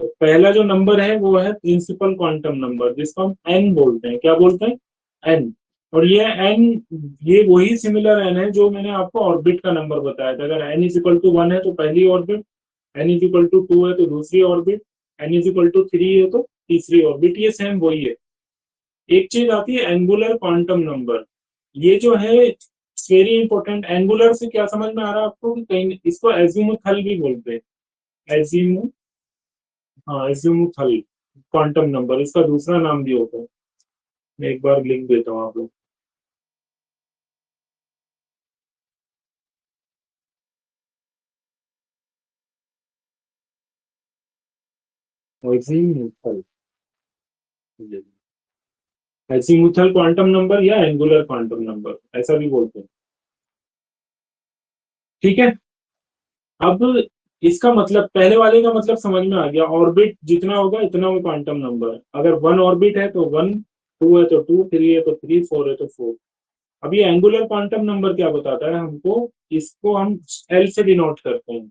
तो पहला जो नंबर है वो है प्रिंसिपल क्वांटम नंबर, जिसको हम एन बोलते हैं। क्या बोलते हैं, एन। और ये एन, ये वही सिमिलर एन है जो मैंने आपको ऑर्बिट का नंबर बताया था। अगर एन इज इक्वल टू 1 है तो पहली orbit, N is equal to 2 है तो दूसरी orbit, N is equal to 3 है तो तीसरी ऑर्बिट। ये सेम वही है। एक चीज आती है एंगुलर क्वांटम नंबर, ये जो है वेरी इंपॉर्टेंट। एंगुलर से क्या समझ में आ रहा है आपको, कि कहीं इसको एजीमुथल भी बोलते हैं, एजीमु, हाँ एजीमुथल क्वांटम नंबर, इसका दूसरा नाम भी होता है। मैं एक बार लिख देता हूँ आप लोग, एजीमुथल, एजीमुथल क्वांटम नंबर या एंगुलर क्वांटम नंबर, ऐसा भी बोलते हैं। ठीक है, अब इसका मतलब, पहले वाले का मतलब समझ में आ गया, ऑर्बिट जितना होगा इतना वो क्वांटम नंबर। अगर 1 ऑर्बिट है तो 1, 2 है तो 2, 3 है तो 3, 4 है तो 4। अब ये एंगुलर क्वांटम नंबर क्या बताता है हमको, इसको हम एल से डिनोट करते हैं।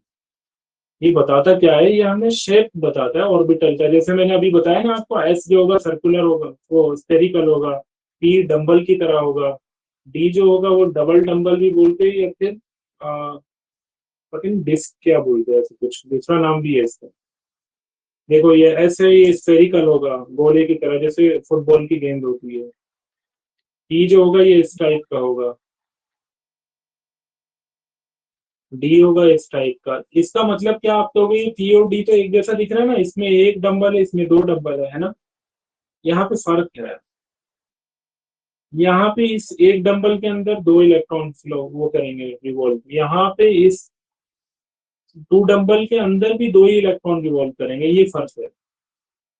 ये बताता क्या है, ये हमें शेप बताता है ऑर्बिटल का। जैसे मैंने अभी बताया ना आपको, एस जो होगा सर्कुलर होगा, वो स्फेरिकल होगा, पी डंबल की तरह होगा, डी जो होगा वो डबल डंबल भी बोलते हैं, या फिर पता नहीं डिस्क क्या बोलते हैं, ऐसे कुछ दूसरा नाम भी है इसका। देखो ये ऐसे, ये स्फेरिकल होगा, गोले की तरह, जैसे फुटबॉल की गेंद होती है। ई जो होगा ये इस टाइप का होगा, डी होगा इस टाइप का। इसका मतलब क्या, आप कहोगे ये पी और डी तो एक जैसा दिख रहा है ना, इसमें एक डंबल है, इसमें 2 डंबल है ना? यहाँ पे फर्क क्या है, यहाँ पे इस एक डंबल के अंदर 2 इलेक्ट्रॉन फ्लो वो करेंगे रिवॉल्व, यहाँ पे इस 2 डंबल के अंदर भी 2 ही इलेक्ट्रॉन रिवॉल्व करेंगे, ये फर्क है।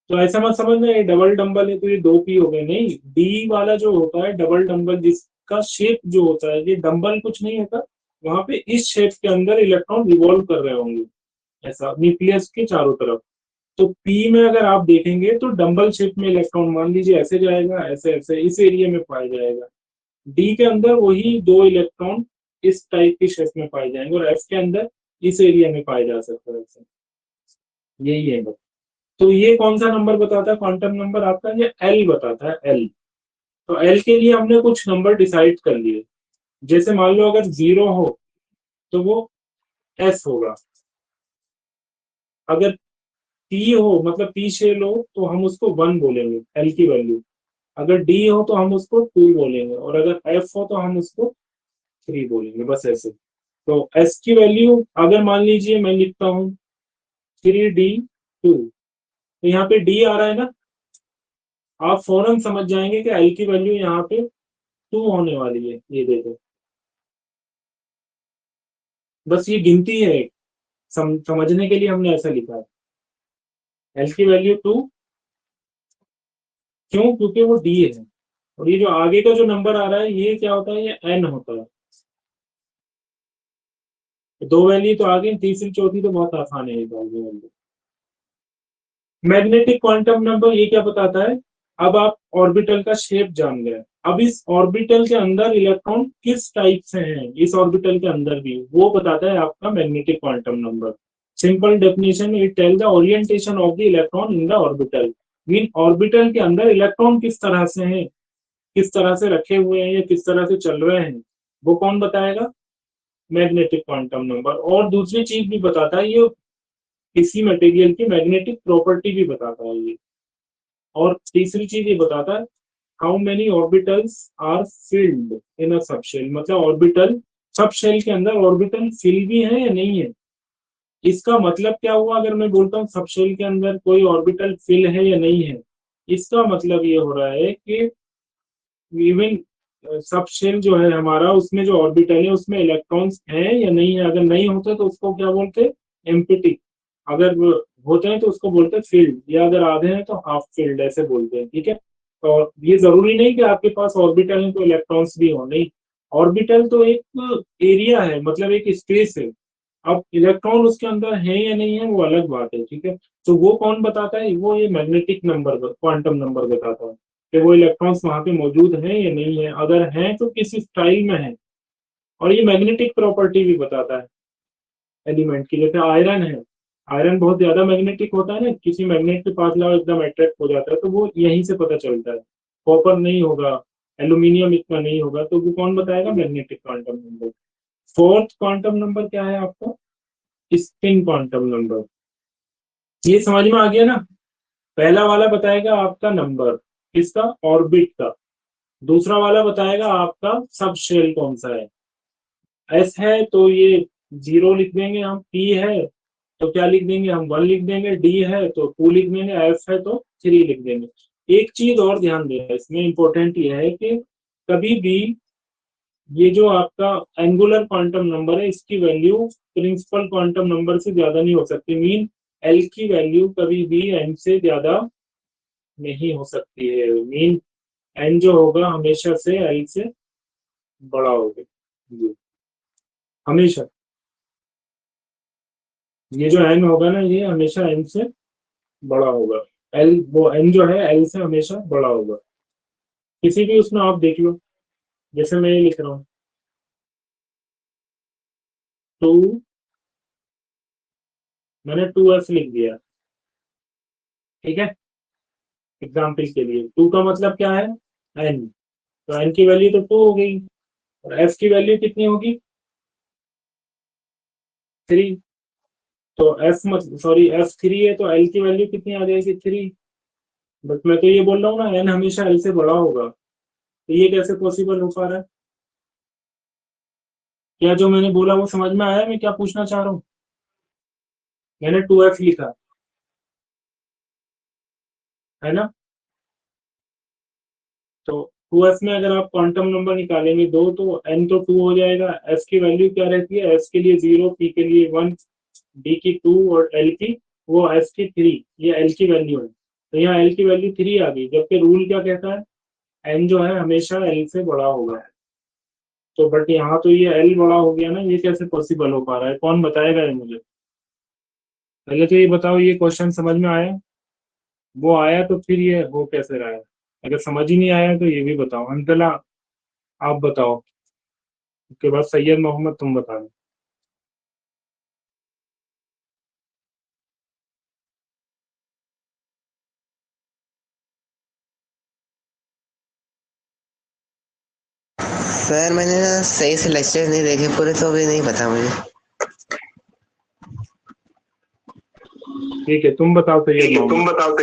तो ऐसा मत समझना ये डबल डंबल है तो ये 2 पी हो गए, नहीं। डी वाला जो होता है डबल डंबल, जिस का शेप जो होता है, ये डंबल कुछ नहीं होता, वहां पे इस शेप के अंदर इलेक्ट्रॉन रिवॉल्व कर रहे होंगे ऐसा न्यूक्लियस के चारों तरफ। तो पी में अगर आप देखेंगे तो डंबल शेप में इलेक्ट्रॉन मान लीजिए ऐसे जाएगा, ऐसे ऐसे इस एरिया में पाया जाएगा। डी के अंदर वही 2 इलेक्ट्रॉन इस टाइप की शेप में पाए जाएंगे, और एफ के अंदर इस एरिया में पाया जा सकता है ऐसे। यही है बस। तो ये कौन सा नंबर बताता है क्वांटम नंबर आपका? ये एल बताता है, एल। तो एल के लिए हमने कुछ नंबर डिसाइड कर लिए। जैसे मान लो अगर 0 हो तो वो एस होगा, अगर पी हो मतलब पी शेल हो तो हम उसको 1 बोलेंगे एल की वैल्यू, अगर डी हो तो हम उसको 2 बोलेंगे, और अगर एफ हो तो हम उसको 3 बोलेंगे, बस ऐसे। तो एस की वैल्यू अगर मान लीजिए मैं लिखता हूँ 3D2, तो यहाँ पे डी आ रहा है ना, आप फौरन समझ जाएंगे कि एल की वैल्यू यहाँ पे 2 होने वाली है। ये देखो, बस ये गिनती है, समझने के लिए हमने ऐसा लिखा है, एल की वैल्यू 2। क्यों? क्योंकि वो डी है, और ये जो आगे का जो नंबर आ रहा है ये क्या होता है? ये एन होता है। तो 2 वैल्यू तो आ गई, तीसरी चौथी तो बहुत आसान है ये। मैग्नेटिक क्वांटम नंबर ये क्या बताता है? अब आप ऑर्बिटल का शेप जान गए, अब इस ऑर्बिटल के अंदर इलेक्ट्रॉन किस टाइप से हैं, इस ऑर्बिटल के अंदर भी, वो बताता है आपका magnetic quantum number. Simple definition, it tell the orientation of the electron in the orbital. Mean orbital के अंदर इलेक्ट्रॉन किस तरह से हैं, किस तरह से रखे हुए हैं या किस तरह से चल रहे हैं, वो कौन बताएगा? Magnetic quantum number. और दूसरी चीज भी बताता है ये, किसी मटेरियल की मैग्नेटिक प्रॉपर्टी भी बताता है ये। और तीसरी चीज ये बताता है how many orbitals are filled in a subshell, मतलब ऑर्बिटल, सबशेल के अंदर ऑर्बिटल फिल भी है या नहीं है। इसका मतलब क्या हुआ अगर मैं बोलता हूँ सबशेल के अंदर कोई ऑर्बिटल फिल है या नहीं है? इसका मतलब ये हो रहा है कि इवन सबशेल जो है हमारा, उसमें जो ऑर्बिटल है उसमें इलेक्ट्रॉन्स हैं या नहीं है। अगर नहीं होते तो उसको क्या बोलते हैं? एम्प्टी। अगर वो होते हैं तो उसको बोलते हैं फील्ड, या अगर आधे हैं तो हाफ फील्ड, ऐसे बोलते हैं। ठीक है, तो ये जरूरी नहीं कि आपके पास ऑर्बिटल है तो इलेक्ट्रॉन्स भी हो, नहीं। ऑर्बिटल तो एक एरिया है, मतलब एक स्पेस है। अब इलेक्ट्रॉन उसके अंदर है या नहीं है वो अलग बात है। ठीक है, तो वो कौन बताता है? वो ये मैग्नेटिक नंबर, क्वांटम नंबर बताता है कि वो इलेक्ट्रॉन्स वहां पे मौजूद हैं या नहीं है, अगर हैं तो किस स्टाइल में है। और ये मैग्नेटिक प्रॉपर्टी भी बताता है एलिमेंट की। जैसे आयरन है, आयरन बहुत ज्यादा मैग्नेटिक होता है ना, किसी मैग्नेट के पास लाओ एकदम अट्रैक्ट हो जाता है, तो वो यहीं से पता चलता है। कॉपर नहीं होगा, एल्यूमिनियम इतना नहीं होगा, तो वो कौन बताएगा? Magnetic quantum number. Fourth quantum number क्या है आपका? Spin quantum number. ये समझ में आ गया ना? पहला वाला बताएगा आपका नंबर किसका? ऑर्बिट का। दूसरा वाला बताएगा आपका सब शेल कौन सा है। एस है तो ये 0 लिख देंगे हम, पी है तो क्या लिख देंगे हम? 1 लिख देंगे, डी है तो 2 लिख देंगे, एफ है तो 3 लिख देंगे। एक चीज और ध्यान देना इसमें, इंपॉर्टेंट ये है कि कभी भी ये जो आपका एंगुलर क्वांटम नंबर है इसकी वैल्यू प्रिंसिपल क्वांटम नंबर से ज्यादा नहीं हो सकती। मीन एल की वैल्यू कभी भी एन से ज्यादा नहीं हो सकती है। मीन एन जो होगा हमेशा से एल से बड़ा होगा, जी, हमेशा। ये जो एन होगा ना ये हमेशा एन से बड़ा होगा। एल, वो एन जो है एल से हमेशा बड़ा होगा। किसी भी उसमें आप देख लो, जैसे मैं ये लिख रहा हूँ 2, मैंने 2s लिख दिया। ठीक है, एग्जाम्पल के लिए 2 का मतलब क्या है? एन। तो एन की वैल्यू तो 2 हो गई, और एफ की वैल्यू कितनी होगी? 3। तो एफ मतलब, सॉरी, एफ 3 है तो एल की वैल्यू कितनी आ जाएगी? 3। बट मैं तो ये बोल रहा हूँ ना एन हमेशा एल से बड़ा होगा, तो ये कैसे पॉसिबल हो पा रहा है? क्या जो मैंने बोला वो समझ में आया? मैं क्या पूछना चाह रहा हूँ? मैंने 2f लिखा है ना, तो 2f में अगर आप क्वांटम नंबर निकालेंगे दो तो n तो 2 हो जाएगा। f की वैल्यू क्या रहती है? s के लिए 0, p के लिए 1, d की 2 और l की, वो f की 3, ये l की वैल्यू है। तो यहाँ l की वैल्यू 3 आ गई, जबकि रूल क्या कहता है? n जो है हमेशा l से बड़ा होगा। तो बट यहाँ तो ये एल बड़ा हो गया ना, ये कैसे पॉसिबल हो पा रहा है? कौन बताएगा ये मुझे? पहले तो ये बताओ, ये क्वेश्चन समझ में आया? वो आया तो फिर ये हो कैसे रहा है? अगर समझ ही नहीं आया तो ये भी बताओ। अंतला आप बताओ, उसके बाद सैयद मोहम्मद तुम बताओ। सर मैंने ना सही से लेक्चर नहीं देखे पूरे, तो अभी नहीं पता मुझे। ठीक है, तुम बताओ सैयद मोहम्मद। तुम बताओ।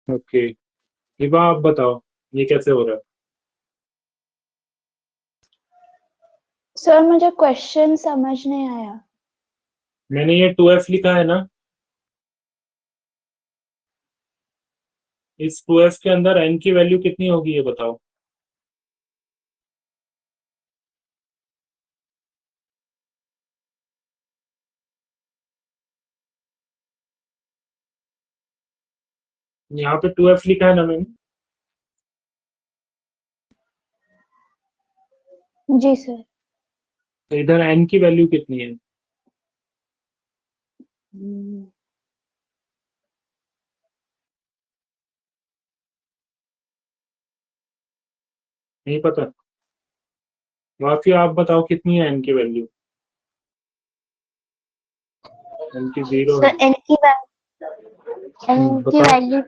ओके, हिबा आप बताओ, ये कैसे हो रहा है? सर मुझे क्वेश्चन समझ नहीं आया। मैंने ये 2f लिखा है ना, इस 2f के अंदर n की वैल्यू कितनी होगी ये बताओ। यहाँ पे 2f लिखा है ना मैंने, जी सर। तो इधर n की वैल्यू कितनी है? नहीं पता? वाफी आप बताओ कितनी है n की वैल्यू? n की 0 है। सर n की बताओ। वैल्यू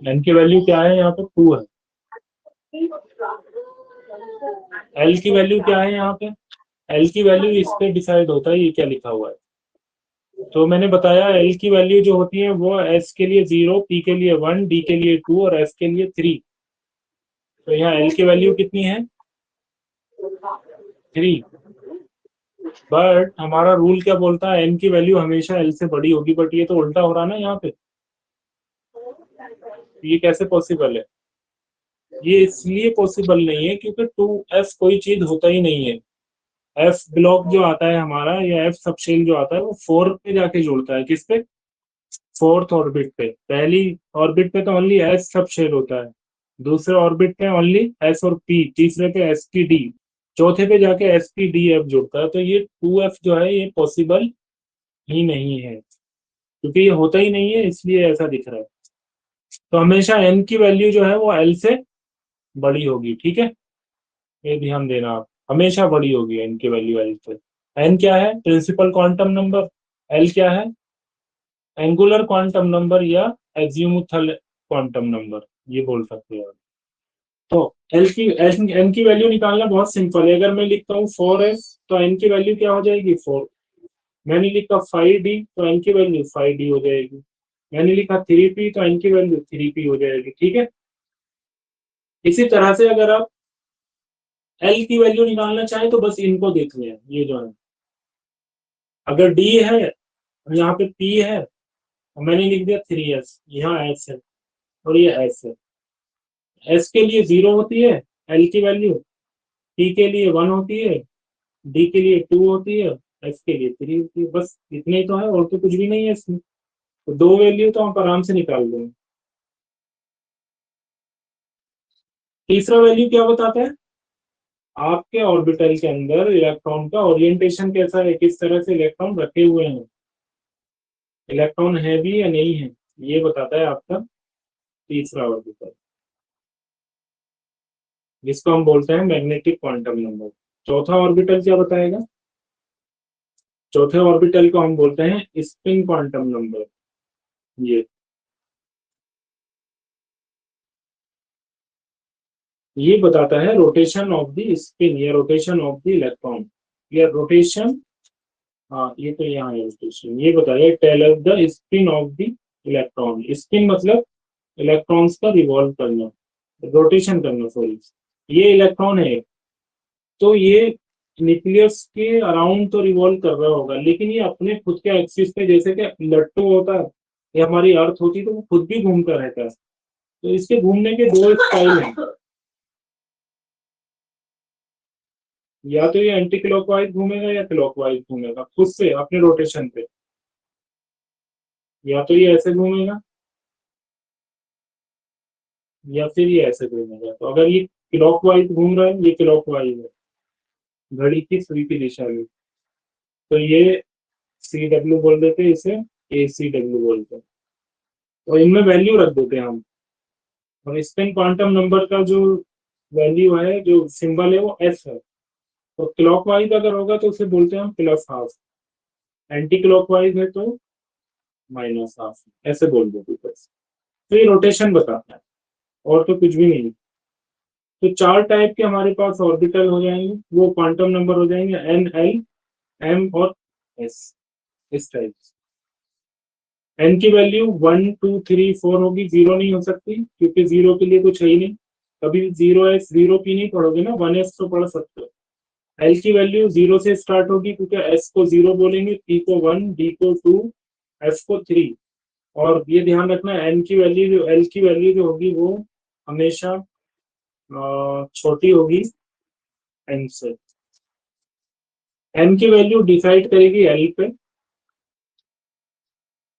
n की वैल्यू क्या है? यहाँ पे 2 है। l की वैल्यू क्या है यहाँ पे? l की वैल्यू इस पे डिसाइड होता है, ये क्या लिखा हुआ है। तो मैंने बताया l की वैल्यू जो होती है वो s के लिए 0, p के लिए 1, d के लिए 2 और s के लिए 3। तो यहाँ l की वैल्यू कितनी है? 3। बट हमारा रूल क्या बोलता है? n की वैल्यू हमेशा l से बड़ी होगी, बट ये तो उल्टा हो रहा है ना यहाँ पे। ये कैसे पॉसिबल है? ये इसलिए पॉसिबल नहीं है क्योंकि 2f कोई चीज होता ही नहीं है। f ब्लॉक जो आता है हमारा, या f सबशेल जो आता है, वो 4 पे जाके जुड़ता है। किस पे? 4th ऑर्बिट पे। पहली ऑर्बिट पे तो ओनली s सबशेल होता है, दूसरे ऑर्बिट पे ओनली s और p, तीसरे पे s p d, चौथे पे जाके s p d f जुड़ता है। तो ये 2f जो है ये पॉसिबल ही नहीं है, क्योंकि ये होता ही नहीं है, इसलिए ऐसा दिख रहा है। तो हमेशा n की वैल्यू जो है वो l से बड़ी होगी, ठीक है? ये ध्यान देना आप, हमेशा बड़ी होगी n की वैल्यू l से। n क्या है? Principal quantum number. l क्या है? एंगुलर क्वांटम नंबर या एजिमुथल क्वांटम नंबर, ये बोल सकते हो आप। तो n की वैल्यू निकालना बहुत सिंपल है। अगर मैं लिखता हूँ 4s तो n की वैल्यू क्या हो जाएगी? 4। मैंने लिखा 5d तो n की वैल्यू 5d हो जाएगी। मैंने लिखा 3p तो n की वैल्यू 3p हो जाएगी, ठीक है? इसी तरह से अगर आप l की वैल्यू निकालना चाहें तो बस इनको देख लें, ये जो है, अगर d है, यहाँ पे p है, और मैंने लिख दिया 3s, यहाँ s है और ये s है। s के लिए 0 होती है l की वैल्यू, t के लिए 1 होती है, d के लिए 2 होती है, s के लिए 3 होती है। बस इतने ही तो है, और तो कुछ भी नहीं है इसमें। तो दो वैल्यू तो आप आराम से निकाल देंगे। तीसरा वैल्यू क्या बताता है? आपके ऑर्बिटल के अंदर इलेक्ट्रॉन का ओरिएंटेशन कैसा है, किस तरह से इलेक्ट्रॉन रखे हुए हैं, इलेक्ट्रॉन है भी या नहीं है, ये बताता है आपका तीसरा ऑर्बिटल, जिसको हम बोलते हैं मैग्नेटिक क्वांटम नंबर। चौथा ऑर्बिटल क्या बताएगा? चौथे ऑर्बिटल को हम बोलते हैं स्पिन क्वांटम नंबर। ये बताता है रोटेशन ऑफ द स्पिन या रोटेशन ऑफ द इलेक्ट्रॉन, या रोटेशन, हाँ ये तो यहाँ है रोटेशन। ये बताइए, tell us the spin of the electron. Spin मतलब इलेक्ट्रॉन्स का रिवॉल्व करना, रोटेशन करना, सॉरी। ये इलेक्ट्रॉन है तो ये न्यूक्लियस के अराउंड तो रिवॉल्व कर रहा होगा, लेकिन ये अपने खुद के एक्सिस पे, जैसे कि लट्टू होता है, ये हमारी अर्थ होती तो वो खुद भी घूमता रहता है। तो इसके घूमने के दो स्टाइल हैं, या तो ये एंटी क्लॉकवाइज घूमेगा या क्लॉकवाइज घूमेगा खुद से अपने रोटेशन पे, या तो ये ऐसे घूमेगा या फिर ये ऐसे घूमेगा। तो अगर ये क्लॉकवाइज घूम रहा है, ये क्लॉकवाइज है घड़ी की सुई की दिशा में, तो ये सी डब्ल्यू बोल देते हैं, इसे ए सी डब्ल्यू बोलते हैं। और इनमें वैल्यू रख देते हैं हम। और स्पिन क्वांटम नंबर का जो वैल्यू है, जो सिंबल है, वो एस है। तो क्लॉकवाइज अगर होगा तो उसे बोलते हैं हम प्लस हाफ, एंटी क्लॉकवाइज है तो माइनस हाफ, ऐसे बोल देते हैं। तो ये रोटेशन बताता है और तो कुछ भी नहीं। तो चार टाइप के हमारे पास ऑर्बिटल हो जाएंगे, वो क्वांटम नंबर हो जाएंगे एन, एल, एम और एस, इस टाइप। एन की वैल्यू 1 2 3 4 होगी, जीरो नहीं हो सकती क्योंकि जीरो के लिए कुछ है ही नहीं। कभी जीरो एस जीरो पी नहीं पढ़ोगे ना, 1s तो पढ़ सकते हो। एल की वैल्यू जीरो से स्टार्ट होगी क्योंकि एस को जीरो बोलेंगे, पी को 1, डी को 2, एफ को 3। और ये ध्यान रखना, एन की वैल्यू जो एल की वैल्यू जो होगी वो हमेशा छोटी होगी एन से। एम की वैल्यू डिसाइड करेगी एल पे।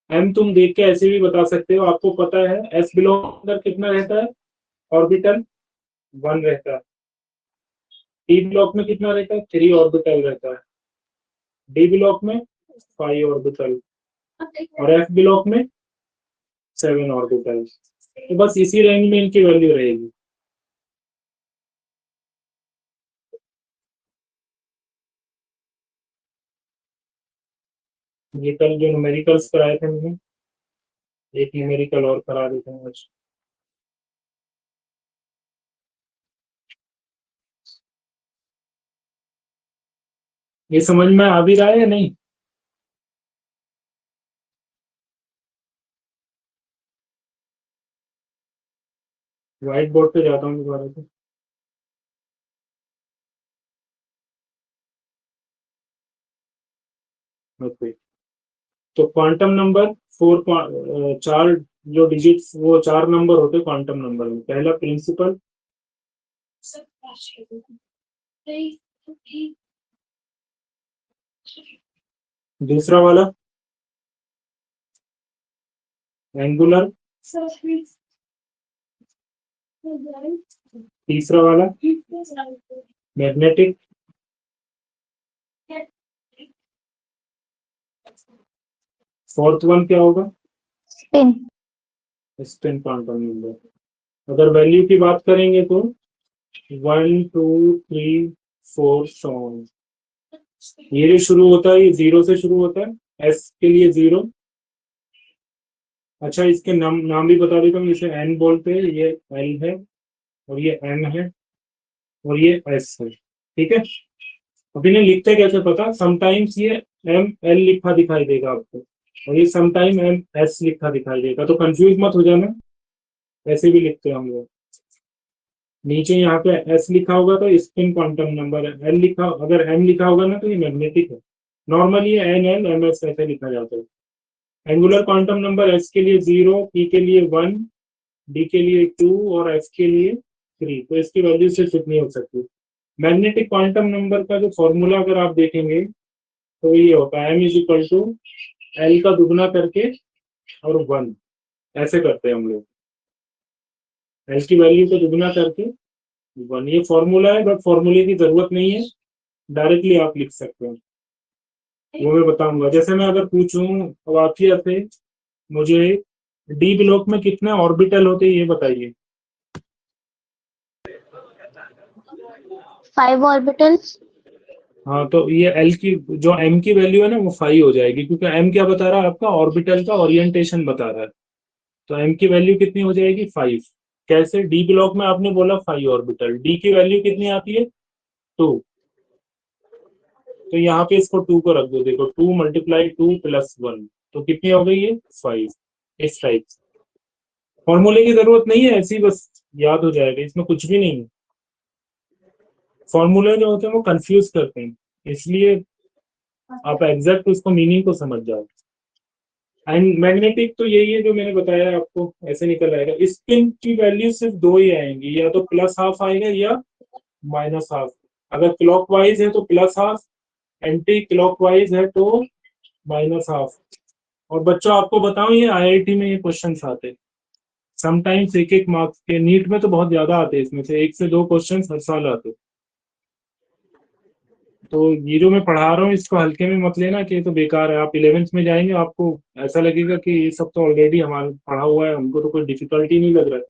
एम तुम देख के ऐसे भी बता सकते हो, आपको पता है एस बिलोंग अंदर कितना रहता है ऑर्बिटल, 1 रहता है। डी ब्लॉक में कितना रहता है, 3 ऑर्बिटल रहता है। डी ब्लॉक में 5 ऑर्बिटल और एफ ब्लॉक में 7 ऑर्बिटल। तो बस इसी रेंज में इनकी वैल्यू रहेगी। ये कल जो न्यूमेरिकल्स कराए थे मैंने, एक न्यूमेरिकल और करा देते हैं आज। ये समझ में आ भी रहा है या नहीं? व्हाइट बोर्ड पे जाता हूँ दोबारा से। ओके, तो क्वांटम नंबर चार जो डिजिट्स, वो 4 नंबर होते हैं क्वांटम नंबर में। पहला प्रिंसिपल, दूसरा वाला एंगुलर, तीसरा वाला मैग्नेटिक, फोर्थ वन क्या होगा, स्पिन। Spin quantum number. अगर वैल्यू की बात करेंगे तो 1 2 3 4 सॉन्ग, ये जो शुरू होता है ये जीरो से शुरू होता है, एस के लिए जीरो। अच्छा, इसके नाम भी बता देता हूँ। इसे एन बोलते हैं, ये एल है और ये एम है और ये एस है, ठीक है। अब इन्हें लिखते कैसे पता, समटाइम्स ये एम एल लिखा दिखाई देगा आपको और ये समटाइम एम एस लिखा दिखाई देगा, तो कंफ्यूज मत हो जाना, ऐसे भी लिखते हैं हम लोग। नीचे यहाँ पे एस लिखा होगा तो स्पिन क्वांटम नंबर है, एल लिखा, अगर एम लिखा होगा ना तो ये मैग्नेटिक है। Normally N L M S ऐसे लिखा जाता है। एंगुलर क्वांटम नंबर एस के लिए 0, पी के लिए 1, डी के लिए 2 और एफ के लिए 3। तो इसकी वैल्यू से फिट नहीं हो सकती। मैग्नेटिक क्वांटम नंबर का जो फॉर्मूला अगर आप देखेंगे तो ये होता है M is equal to L का दुगना करके और 1, ऐसे करते हैं हम लोग। एल की वैल्यू को दुगना करके 1, ये फॉर्मूला है, बट फॉर्मूले की जरूरत नहीं है, डायरेक्टली आप लिख सकते हैं। वो मैं बताऊंगा। जैसे मैं अगर पूछूं वाकिया से, मुझे डी ब्लॉक में कितने ऑर्बिटल होते हैं ये बताइए। 5 ऑर्बिटल्स। हाँ, तो ये एल की जो एम की वैल्यू है ना वो 5 हो जाएगी, क्योंकि एम क्या बता रहा है आपका, ऑर्बिटल का ओरिएंटेशन बता रहा है। तो एम की वैल्यू कितनी हो जाएगी, 5। कैसे, डी ब्लॉक में आपने बोला 5 ऑर्बिटल, डी की वैल्यू कितनी आती है, 2। तो यहाँ पे इसको 2 को रख दो, देखो 2 मल्टीप्लाई 2 प्लस 1, तो कितनी हो गई है, 5। इस टाइप फॉर्मूले की जरूरत नहीं है, ऐसी बस याद हो जाएगा, इसमें कुछ भी नहीं है। फॉर्मूले जो होते हैं वो कंफ्यूज करते हैं, इसलिए आप एग्जैक्ट उसको मीनिंग को समझ जाओ। एंड मैग्नेटिक तो यही है जो मैंने बताया आपको, ऐसे निकल आएगा। स्पिन की वैल्यू सिर्फ दो ही आएंगी, या तो प्लस हाफ आएगा या माइनस हाफ। अगर क्लॉकवाइज है तो प्लस हाफ, एंटी क्लॉकवाइज है तो माइनस हाफ। और बच्चों आपको बताऊं, ये आईआईटी में ये क्वेश्चन आते हैं समटाइम्स, एक एक मार्क्स के। नीट में तो बहुत ज्यादा आते हैं, इसमें से 1 से 2 क्वेश्चन हर साल आते हैं। तो ये जो मैं पढ़ा रहा हूँ इसको हल्के में मत लेना कि ये तो बेकार है। आप 11th में जाएंगे आपको ऐसा लगेगा कि ये सब तो ऑलरेडी हमारा पढ़ा हुआ है, हमको तो कोई डिफिकल्टी नहीं लग रहा है।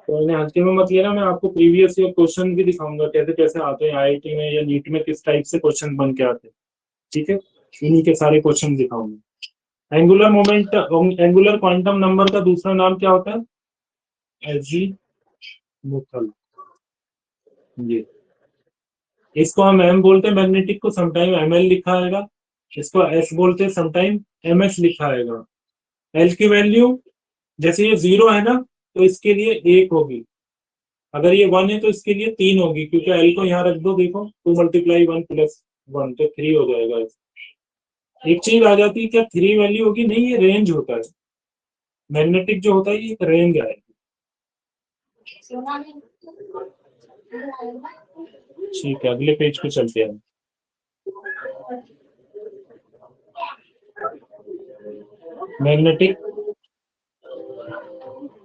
तो इन्हें हल्के में मत लेना। मैं आपको प्रीवियस ईयर क्वेश्चन भी दिखाऊंगा कैसे कैसे आते हैं आईआईटी में या नीट में, किस टाइप से क्वेश्चन बन के आते हैं। ठीक है, इन्हीं के सारे क्वेश्चन दिखाऊंगा। Angular moment, angular quantum number का दूसरा नाम क्या होता है? एजीमुथल। ये इसको हम एम बोलते हैं, मैग्नेटिक को समटाइम एमएल लिखा आएगा। इसको एस बोलते हैं, समटाइम एमएस लिखा आएगा। एल की वैल्यू जैसे ये 0 है ना, तो इसके लिए 1 होगी। अगर ये 1 है तो इसके लिए 3 होगी, क्योंकि एल को यहाँ रख दो, देखो 2 × 1 + 1 तो 3 हो जाएगा। एक चीज आ जाती है, क्या 3 वैल्यू होगी? नहीं, ये रेंज होता है। मैग्नेटिक जो होता है ये रेंज आएगी। ठीक है, अगले पेज पे चलते हैं। मैग्नेटिक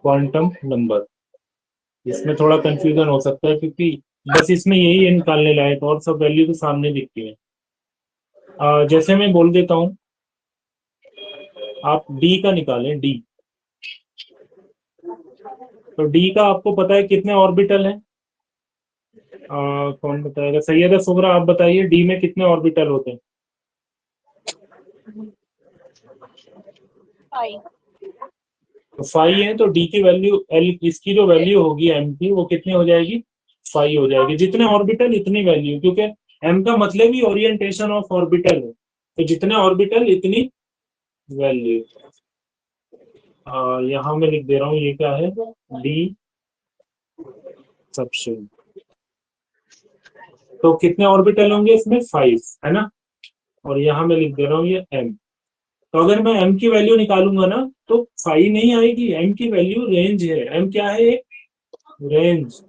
क्वांटम नंबर, इसमें थोड़ा कंफ्यूजन हो सकता है क्योंकि बस इसमें यही है निकालने लायक, और सब वैल्यू तो सामने दिखती है। जैसे मैं बोल देता हूं, आप डी का निकालें, डी। तो डी का आपको पता है कितने ऑर्बिटल हैं? कौन बताएगा? सैयदा सुगरा आप बताइए, डी में कितने ऑर्बिटल होते हैं? 5। तो 5 है, तो डी की वैल्यू एल, इसकी जो वैल्यू होगी एम की, वो कितनी हो जाएगी? 5 हो जाएगी। जितने ऑर्बिटल इतनी वैल्यू, क्योंकि एम का मतलब ही ओरिएंटेशन ऑफ ऑर्बिटल है, तो जितने ऑर्बिटल इतनी वैल्यू। यहाँ मैं लिख दे रहा हूँ, ये क्या है? D subshell. तो कितने ऑर्बिटल होंगे इसमें? 5 है ना। और यहाँ मैं लिख दे रहा हूँ ये एम। तो अगर मैं एम की वैल्यू निकालूंगा ना, तो 5 नहीं आएगी। एम की वैल्यू रेंज है। एम क्या है? एक रेंज।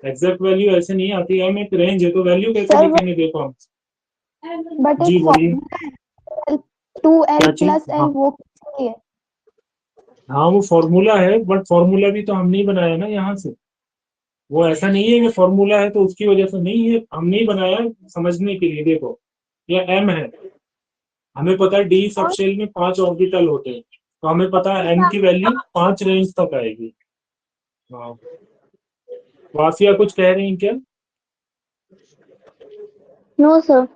एग्जैक्ट वैल्यू ऐसे नहीं आती। एम एक रेंज है, तो वैल्यू कैसे सर लिखेंगे देखो हम। बट जी एक बोलिए। फॉर्मूला 2L क्या चीज? + L वो किसके लिए? हाँ वो फॉर्मूला है, बट फॉर्मूला भी तो हम नहीं बनाया ना यहाँ से। वो ऐसा नहीं है कि फॉर्मूला है तो उसकी वजह से नहीं है, हम नहीं बनाया। समझने के लिए देखो, ये एम है, हमें पता है डी सबशेल में 5 ऑर्बिटल होते हैं, तो हमें पता है एम की वैल्यू 5 रेंज तक आएगी। हाँ, वासिया कुछ कह रही हैं क्या? No sir.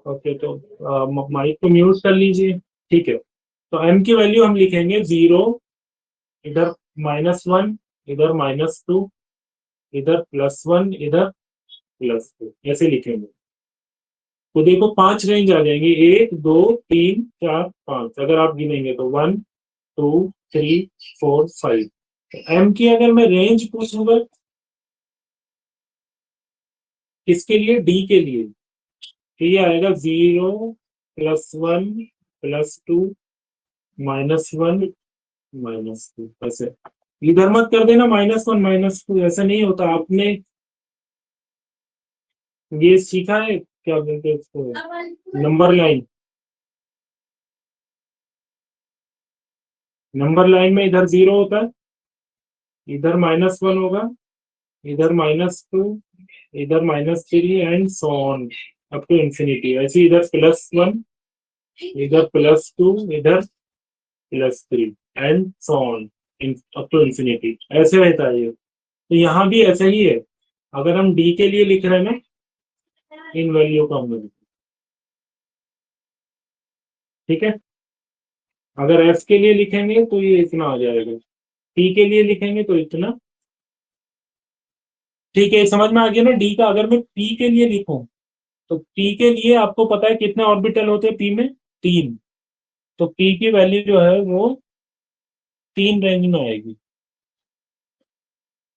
ओके, तो माइक को म्यूट कर लीजिए। ठीक है, तो एम की वैल्यू हम लिखेंगे 0, इधर -1, इधर -2, इधर +1, इधर +2, ऐसे लिखेंगे। तो देखो 5 रेंज आ जाएंगे, 1 2 3 4 5। अगर आप गिनेंगे तो 1 2 3 4 5। एम की अगर मैं रेंज पूछूंगा किसके लिए? डी के लिए, तो ये आएगा 0 +1 +2 -1 -2। ऐसे इधर मत कर देना -1 -2, ऐसा नहीं होता। आपने ये सीखा है, क्या बोलते हैं इसको, नंबर लाइन। नंबर लाइन में इधर 0 होता है, इधर -1 होगा, इधर -2, इधर -3 and so on up to infinity. ऐसे इधर +1, इधर +2, इधर +3 and so on up to infinity. ऐसे रहता है ये। तो यहाँ भी ऐसा ही है। अगर हम डी के लिए लिख रहे हैं ना, इन वैल्यू को हम लिख, ठीक है। अगर एफ के लिए लिखेंगे तो ये इतना आ जाएगा, टी के लिए लिखेंगे तो इतना। ठीक है, समझ में आ गया ना? डी का अगर मैं पी के लिए लिखूं, तो पी के लिए आपको पता है कितने ऑर्बिटल होते हैं पी में? 3। तो पी की वैल्यू जो है वो 3 रेंज में आएगी।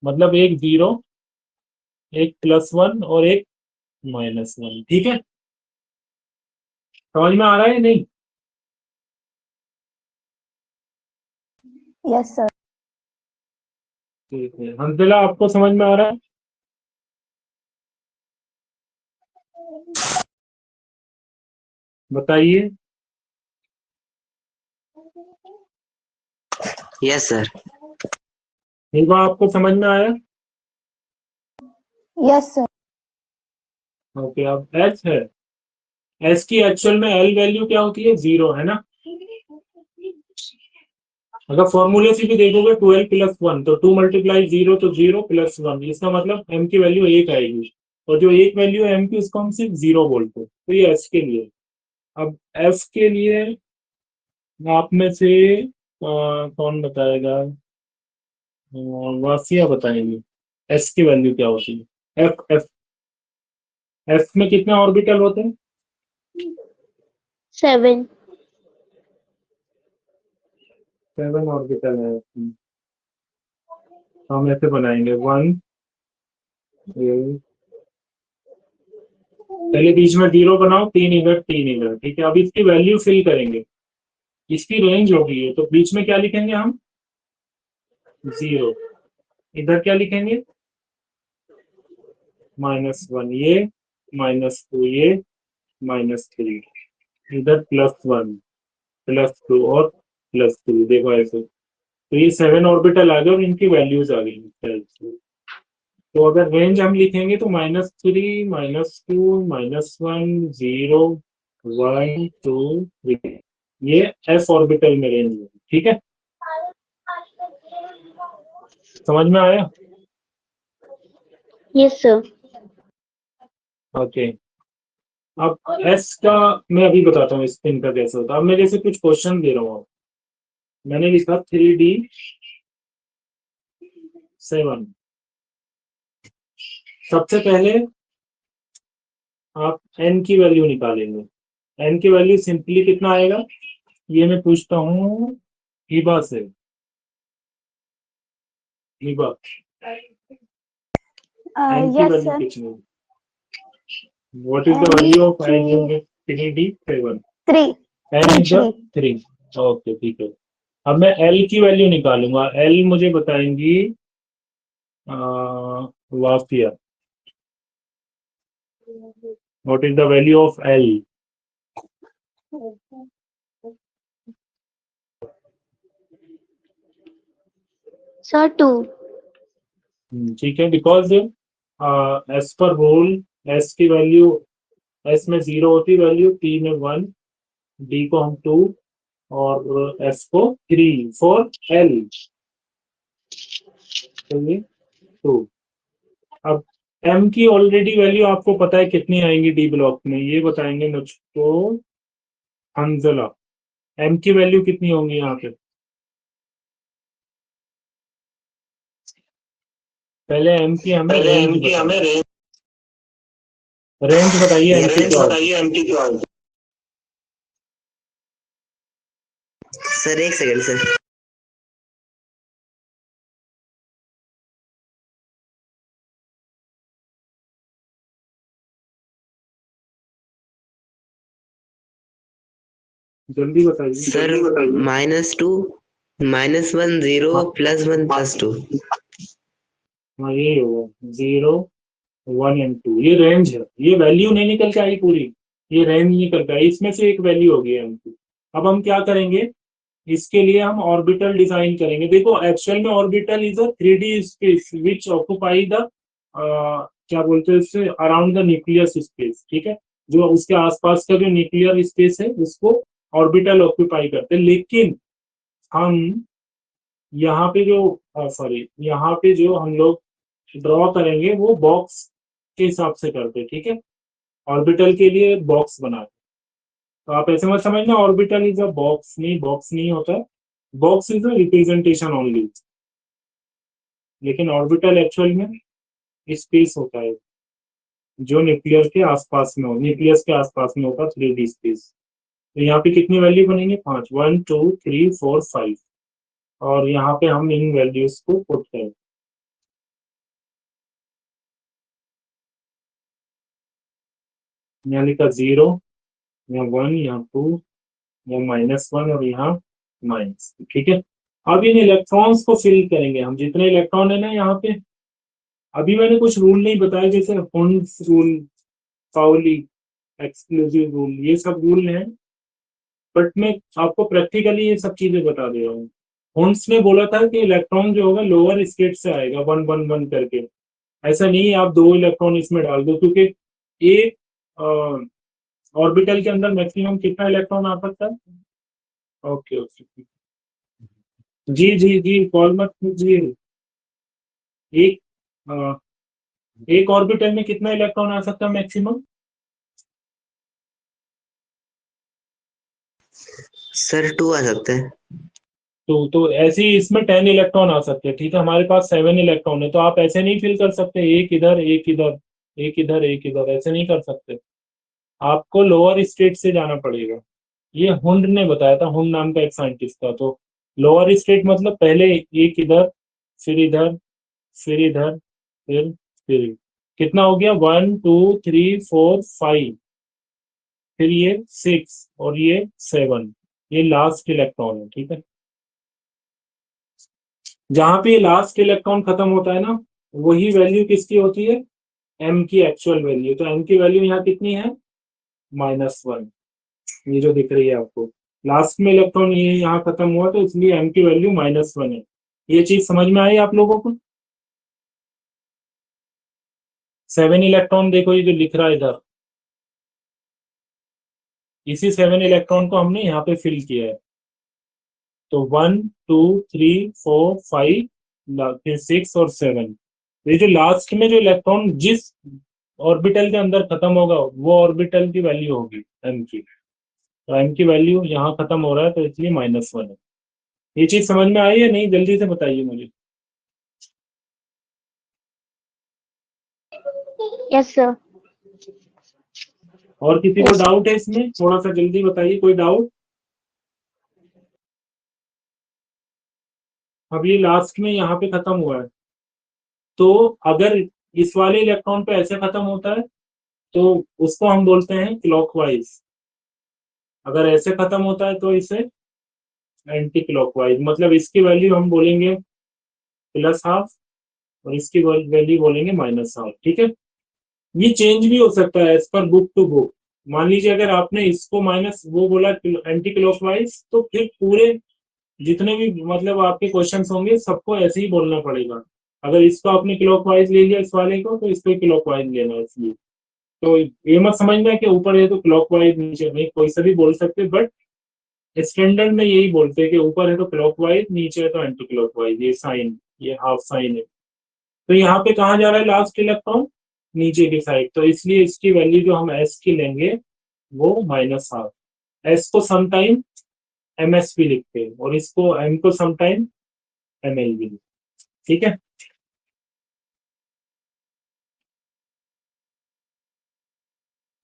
मतलब एक 0, एक +1 और एक -1, ठीक है, समझ में आ रहा है नहीं? Yes sir. ठीक है, हंसला आपको समझ में आ रहा है? बताइए। Yes sir. हिबा आपको समझ में आया? Yes sir. ओके, अब एच है, एस की एक्चुअल में एल वैल्यू क्या होती है? 0, है ना? अगर फॉर्मूले से भी देखोगे 12+1, तो 2 × 0 तो 0 + 1, इसका मतलब m की वैल्यू 1 आएगी, और जो एक वैल्यू है m की उसको हम सिर्फ 0 बोलते हैं। तो ये s के लिए। अब f के लिए आप में से कौन बताएगा? वासिया बताएंगे s की वैल्यू क्या होती है। f में कितने ऑर्बिटल होते हैं? 7। 7 ऑर्बिटल है। हम ऐसे बनाएंगे 1, पहले बीच में 0 बनाओ, 3 इधर 3 इधर, ठीक है। अब इसकी वैल्यू फिल करेंगे, इसकी रेंज होगी ये, तो बीच में क्या लिखेंगे हम? 0, इधर क्या लिखेंगे? -1 ये, -2 ये, -3, इधर +1, +2 और +2, देखो ऐसे। तो ये 7 ऑर्बिटल आ गए और इनकी वैल्यूज आ गई। तो अगर रेंज हम लिखेंगे तो -3, -2, -1, 0, 1, 2, 3, ये f ऑर्बिटल में रेंज है, ठीक है, समझ में आया? Yes sir. ओके, अब s का मैं अभी बताता हूँ स्पिन का कैसे होता है। अब मैं जैसे कुछ क्वेश्चन दे रहा हूँ, मैंने लिखा 3D7, सबसे पहले आप n की वैल्यू निकालेंगे। n की वैल्यू सिंपली कितना आएगा, ये मैं पूछता हूँ हिबा से। हिबा, n की यस वैल्यू सर। कितनी? What is the n value of n की इन 3D7? 3। n is the 3। 3। Okay, ठीक है। अब मैं l की वैल्यू निकालूंगा। l मुझे बताएंगी Wafiya. What is the value of l? Sir 2। ठीक है, बिकॉज एस पर रूल s की वैल्यू, s में 0 होती वैल्यू, p में 1, d को हम 2 और f को 3 फॉर l, चलिए 2। अब m की ऑलरेडी वैल्यू आपको पता है कितनी आएंगी डी ब्लॉक में, ये बताएंगे मुझको हंजला। m की वैल्यू कितनी होंगी यहाँ पे? पहले m की हमें रेंज बताइए, रेंज बताइए m की क्या होगी? सर एक सेकंड सर। जल्दी बताइए। सर -2, -1, 0, +1, +2। हाँ, ये होगा 0, 1 एंड 2, ये रेंज है, ये वैल्यू नहीं निकल के आई पूरी, ये रेंज निकल के आई, इसमें से एक वैल्यू होगी m की। अब हम क्या करेंगे, इसके लिए हम ऑर्बिटल डिजाइन करेंगे। देखो एक्चुअल में orbital is a 3D space which occupy the क्या बोलते हैं इससे, अराउंड द न्यूक्लियस स्पेस, ठीक है। जो उसके आसपास का जो न्यूक्लियर स्पेस है उसको ऑर्बिटल ऑक्युपाई करते हैं। लेकिन हम यहाँ पे जो सॉरी, यहाँ पे जो हम लोग ड्रॉ करेंगे वो बॉक्स के हिसाब से करते हैं, ठीक है। ऑर्बिटल के लिए बॉक्स बना, तो आप ऐसे मत समझना ऑर्बिटल इज अ बॉक्स, नहीं, बॉक्स नहीं होता है, box is a representation only, लेकिन ऑर्बिटल एक्चुअल में स्पेस होता है जो न्यूक्लियर के आसपास में हो, न्यूक्लियस के आसपास में होता है 3D स्पेस। तो यहाँ पे कितनी वैल्यू बनेंगे? 5, 1, 2, 3, 4, 5, और यहाँ पे हम इन वैल्यूज को पुट करें। यहाँ लिखा 0, यहाँ 1, यहाँ 2, यहाँ -1 और यहाँ माइनस। ठीक है, अब इन इलेक्ट्रॉन्स को फिल करेंगे हम, जितने इलेक्ट्रॉन है ना यहाँ पे। अभी मैंने कुछ रूल नहीं बताया, जैसे Hund's rule, Pauli exclusive rule, ये सब रूल हैं, बट मैं आपको प्रैक्टिकली ये सब चीजें बता दे रहा हूँ। हुंड्स ने बोला था कि इलेक्ट्रॉन जो होगा लोअर स्टेट से आएगा 1 1 1 करके। ऐसा नहीं है आप 2 इलेक्ट्रॉन इसमें डाल दो, क्योंकि एक ऑर्बिटल के अंदर मैक्सिमम कितना इलेक्ट्रॉन आ सकता है। ओके ओके, जी जी जी, कॉल मत कीजिए। एक अ, एक ऑर्बिटल में कितना इलेक्ट्रॉन आ सकता है मैक्सिमम। सर 2 आ सकते हैं। तो ऐसे ही इसमें 10 इलेक्ट्रॉन आ सकते हैं। ठीक है, हमारे पास 7 इलेक्ट्रॉन है, तो आप ऐसे नहीं फिल कर सकते एक इधर एक इधर, एक इधर एक इधर, ऐसे नहीं कर सकते। आपको लोअर स्टेट से जाना पड़ेगा। ये हुंड ने बताया था, हुंड नाम का एक साइंटिस्ट था। तो लोअर स्टेट मतलब पहले एक इधर, फिर इधर, फिर इधर, फिर कितना हो गया, 1 2 3 4 5, फिर ये 6 और ये 7, ये लास्ट इलेक्ट्रॉन है। ठीक है, जहां पे लास्ट इलेक्ट्रॉन खत्म होता है ना, वही वैल्यू किसकी होती है, m की एक्चुअल वैल्यू। तो m की वैल्यू यहाँ कितनी है, -1, ये जो दिख रही है आपको। लास्ट में इलेक्ट्रॉन ये यहाँ खत्म हुआ, तो इसलिए m की वैल्यू -1 है। ये चीज समझ में आई आप लोगों को। 7 इलेक्ट्रॉन देखो, ये जो लिख रहा है इधर, इसी 7 इलेक्ट्रॉन को हमने यहाँ पे फिल किया है। तो 1 2 3 4 5, फिर 6 और 7, ये जो लास्ट में जो इलेक्ट्रॉन जिस ऑर्बिटल के अंदर खत्म होगा, वो ऑर्बिटल की वैल्यू होगी m की। तो m की वैल्यू यहाँ खत्म हो रहा है, तो इसलिए -1 है। ये चीज समझ में आई या नहीं, जल्दी से बताइए मुझे। Yes sir. और किसी को Yes. डाउट है इसमें, थोड़ा सा जल्दी बताइए, कोई डाउट। अब ये लास्ट में यहाँ पे खत्म हुआ है, तो अगर इस वाले इलेक्ट्रॉन पे ऐसे खत्म होता है, तो उसको हम बोलते हैं क्लॉकवाइज। अगर ऐसे खत्म होता है तो इसे एंटी क्लॉकवाइज, मतलब इसकी वैल्यू हम बोलेंगे +12 और इसकी वैल्यू बोलेंगे -12। ठीक है, ये चेंज भी हो सकता है as per book to book. मान लीजिए अगर आपने इसको माइनस वो बोला एंटी क्लॉकवाइज, तो फिर पूरे जितने भी मतलब आपके क्वेश्चंस होंगे सबको ऐसे ही बोलना पड़ेगा। अगर इसको आपने क्लॉकवाइज ले लिया इस वाले को, तो इसको क्लॉकवाइज लेना है। इसलिए तो ये मत समझना कि ऊपर है तो क्लॉकवाइज, नीचे नहीं, कोई सा भी बोल सकते, बट स्टैंडर्ड में यही बोलते हैं कि ऊपर है तो क्लॉकवाइज, नीचे है तो एंटी क्लॉकवाइज। ये साइन, ये हाफ साइन है। तो यहाँ पे कहाँ जा रहा है लास्ट इलेक्ट्रॉन, नीचे की साइड, तो इसलिए इसकी वैल्यू जो हम एस की लेंगे वो -12। एस को समटाइम एमएस भी लिखते हैं, और इसको एम को समटाइम एमएल भी लिखते हैं। ठीक है,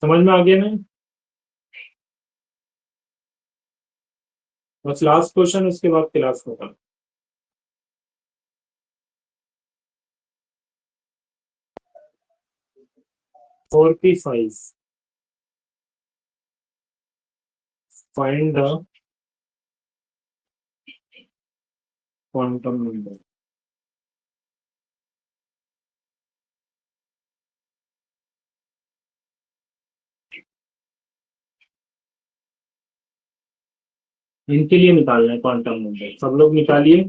समझ में आ गया ना। बस लास्ट क्वेश्चन, उसके बाद क्लास खत्म। Forty five, find the quantum number. इनके लिए निकालना है क्वांटम नंबर, सब लोग निकालिए।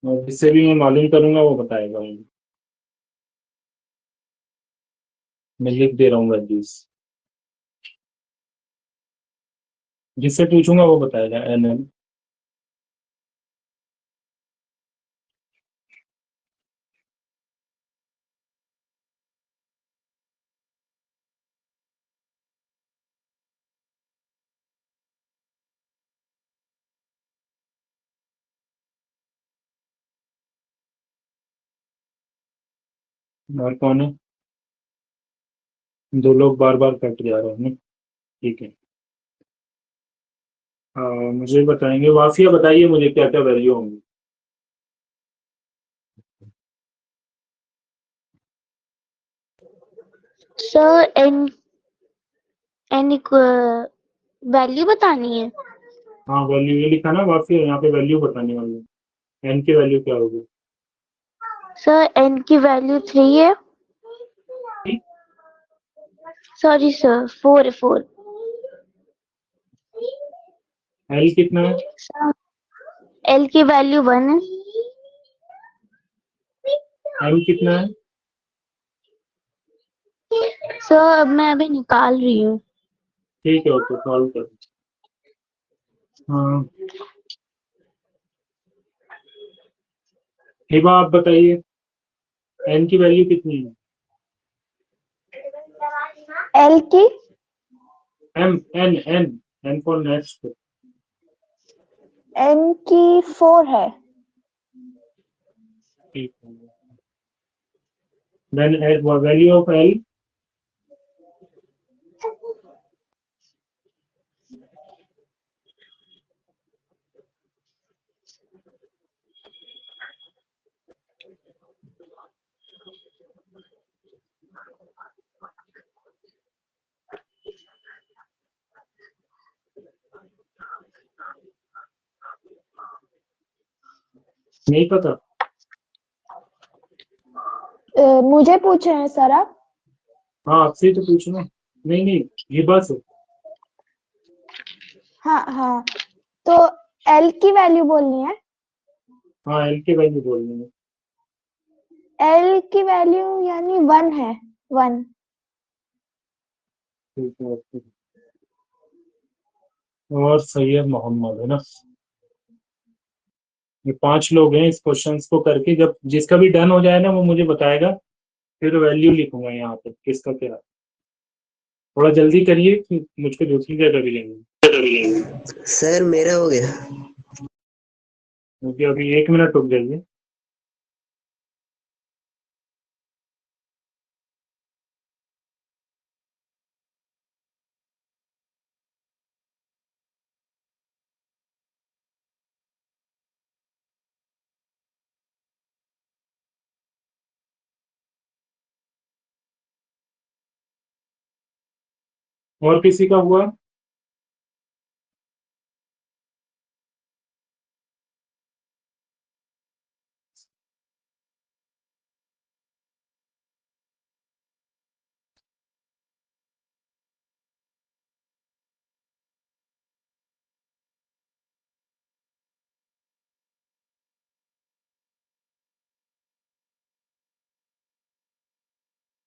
और जिससे भी मैं मालूम करूंगा वो बताएगा मुझे। मैं लिख दे रहा हूँ वैल्यूज, जिससे पूछूंगा वो बताएगा। एन एम और कौन है, दो लोग बार बार कट जा रहे हैं। ठीक है, मुझे बताएंगे, वाफिया बताइए मुझे क्या क्या वैल्यू होंगी। सर एन एन वैल्यू बतानी है। हाँ वैल्यू ये लिखा ना वाफिया, यहाँ पे वैल्यू बताने वाली है, एन की वैल्यू क्या होगी। सर एन की वैल्यू 3 है। सॉरी सर 4 है 4। एल कितना है। सर एल की वैल्यू 1 है। एम कितना है। सर अब मैं अभी निकाल रही हूँ। ठीक है ओके सॉल्व कर। हाँ हिबा आप बताइए एन की वैल्यू कितनी है। एल की M N N N for next. N की 4 है। ठीक है देन वैल्यू ऑफ एल। नहीं पता। मुझे पूछ रहे हैं सर आप। हाँ आपसे ही तो पूछना। नहीं नहीं हिबा से। हाँ हाँ, तो एल की वैल्यू बोलनी है। हाँ एल की वैल्यू बोलनी है। एल की वैल्यू यानी 1 है 1। ठीक है ओके। और सैयद मोहम्मद है ना। ये 5 लोग हैं इस क्वेश्चंस को करके, जब जिसका भी डन हो जाए ना वो मुझे बताएगा, फिर वैल्यू लिखूंगा यहाँ पे किसका क्या है। थोड़ा जल्दी करिए कि मुझको दूसरी जगह भी लेंगे। सर मेरा हो गया। क्योंकि अभी 1 मिनट रुक जाइए। और किसी का हुआ।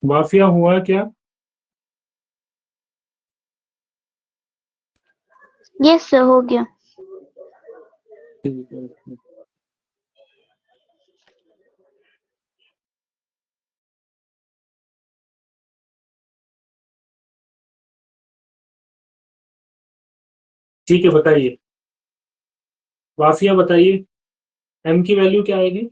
वाफिया हुआ क्या। यस सर हो गया। ठीक है okay। ठीक है बताइए। वाफिया बताइए एम की वैल्यू क्या आएगी।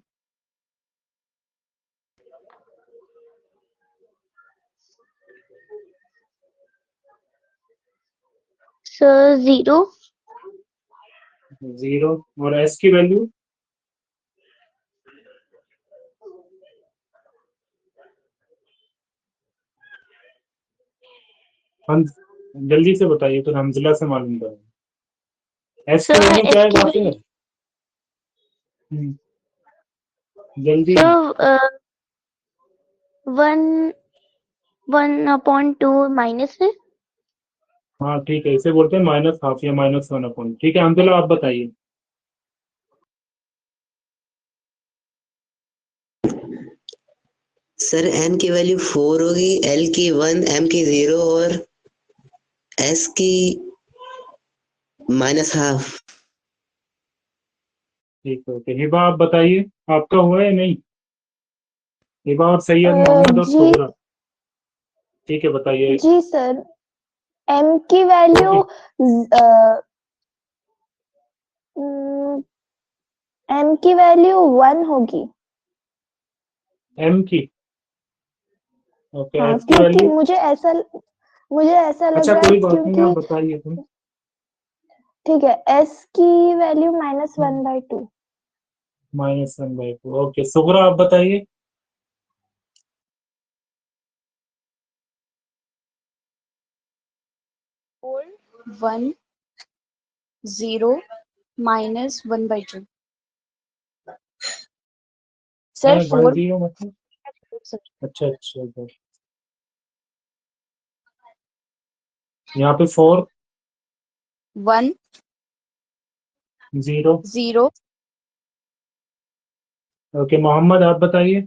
सर 0। 0 और एस की वैल्यू। हम जल्दी से बताइए तो हमजिला से मालूम करें एस की सर वैल्यू क्या एस है की वाफिया। जल्दी। सर 1/2 माइनस है। हाँ ठीक है इसे बोलते हैं माइनस हाफ या -1/। ठीक है हमजिला आप बताइए। सर एन की वैल्यू 4 होगी, एल की 1, एम की 0 और एस की -1/2। ठीक है ओके हिबा आप बताइए आपका हुआ है नहीं। हिबा और सैयद मोहम्मद और जी सुगरा। ठीक है बताइए। जी सर, एम की वैल्यू एम की वैल्यू 1 होगी। एम की ओके हाँ, एस की क्योंकि वैल्यू। मुझे ऐसा लग अच्छा रहा है कोई बात नहीं आप क्योंकि बताइए तुम। ठीक है, एस की वैल्यू -1/2। -1/2 ओके सुगरा आप बताइए। 1 0 माइनस 1/2। सर 4 10 मतलब अच्छा अच्छा। यहाँ पे 4 1 0। 0 ओके मोहम्मद आप बताइए।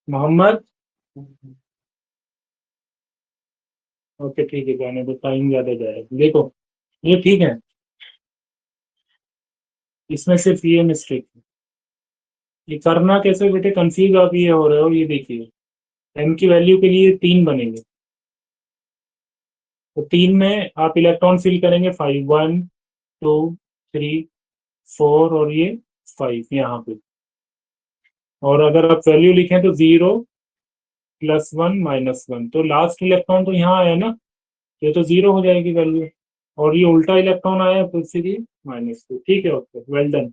मोहम्मद ओके ठीक है, जाने दो, टाइम ज्यादा जाएगा। देखो ये ठीक है, इसमें सिर्फ ये मिस्टेक है। ये करना कैसे बेटे, कंफ्यूज आप ये हो रहे हो। ये देखिए m की वैल्यू के लिए 3 बनेंगे, तो 3 में आप इलेक्ट्रॉन फिल करेंगे 5, 1 2 3 4 और ये 5 यहाँ पे। और अगर आप वैल्यू लिखें तो 0 +1 -1, तो लास्ट इलेक्ट्रॉन तो यहाँ आया ना, ये तो 0 हो जाएगी वैल्यू। और ये उल्टा इलेक्ट्रॉन आया तो इसलिए -2। ठीक है, ओके वेल डन।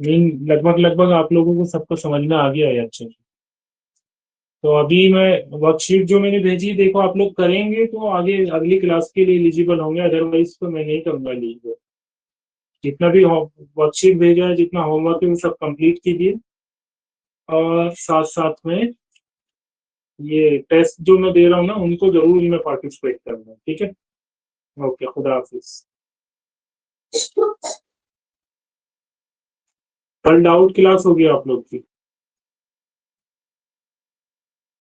मीन लगभग लगभग आप लोगों को सबको समझना आ गया है अच्छे से। तो अभी मैं वर्कशीट जो मैंने भेजी, देखो आप लोग करेंगे तो आगे अगली क्लास के लिए एलिजिबल होंगे, अदरवाइज तो मैं नहीं करूंगा एलिजिबल। जितना भी वर्कशीट भेजा है, जितना होमवर्क है वो सब कंप्लीट कीजिए, और साथ साथ में ये टेस्ट जो मैं दे रहा हूँ ना, उनको जरूर इनमें पार्टिसिपेट करना। ठीक है, ओके, खुदा हाफिज। कल डाउट क्लास होगी आप लोग की।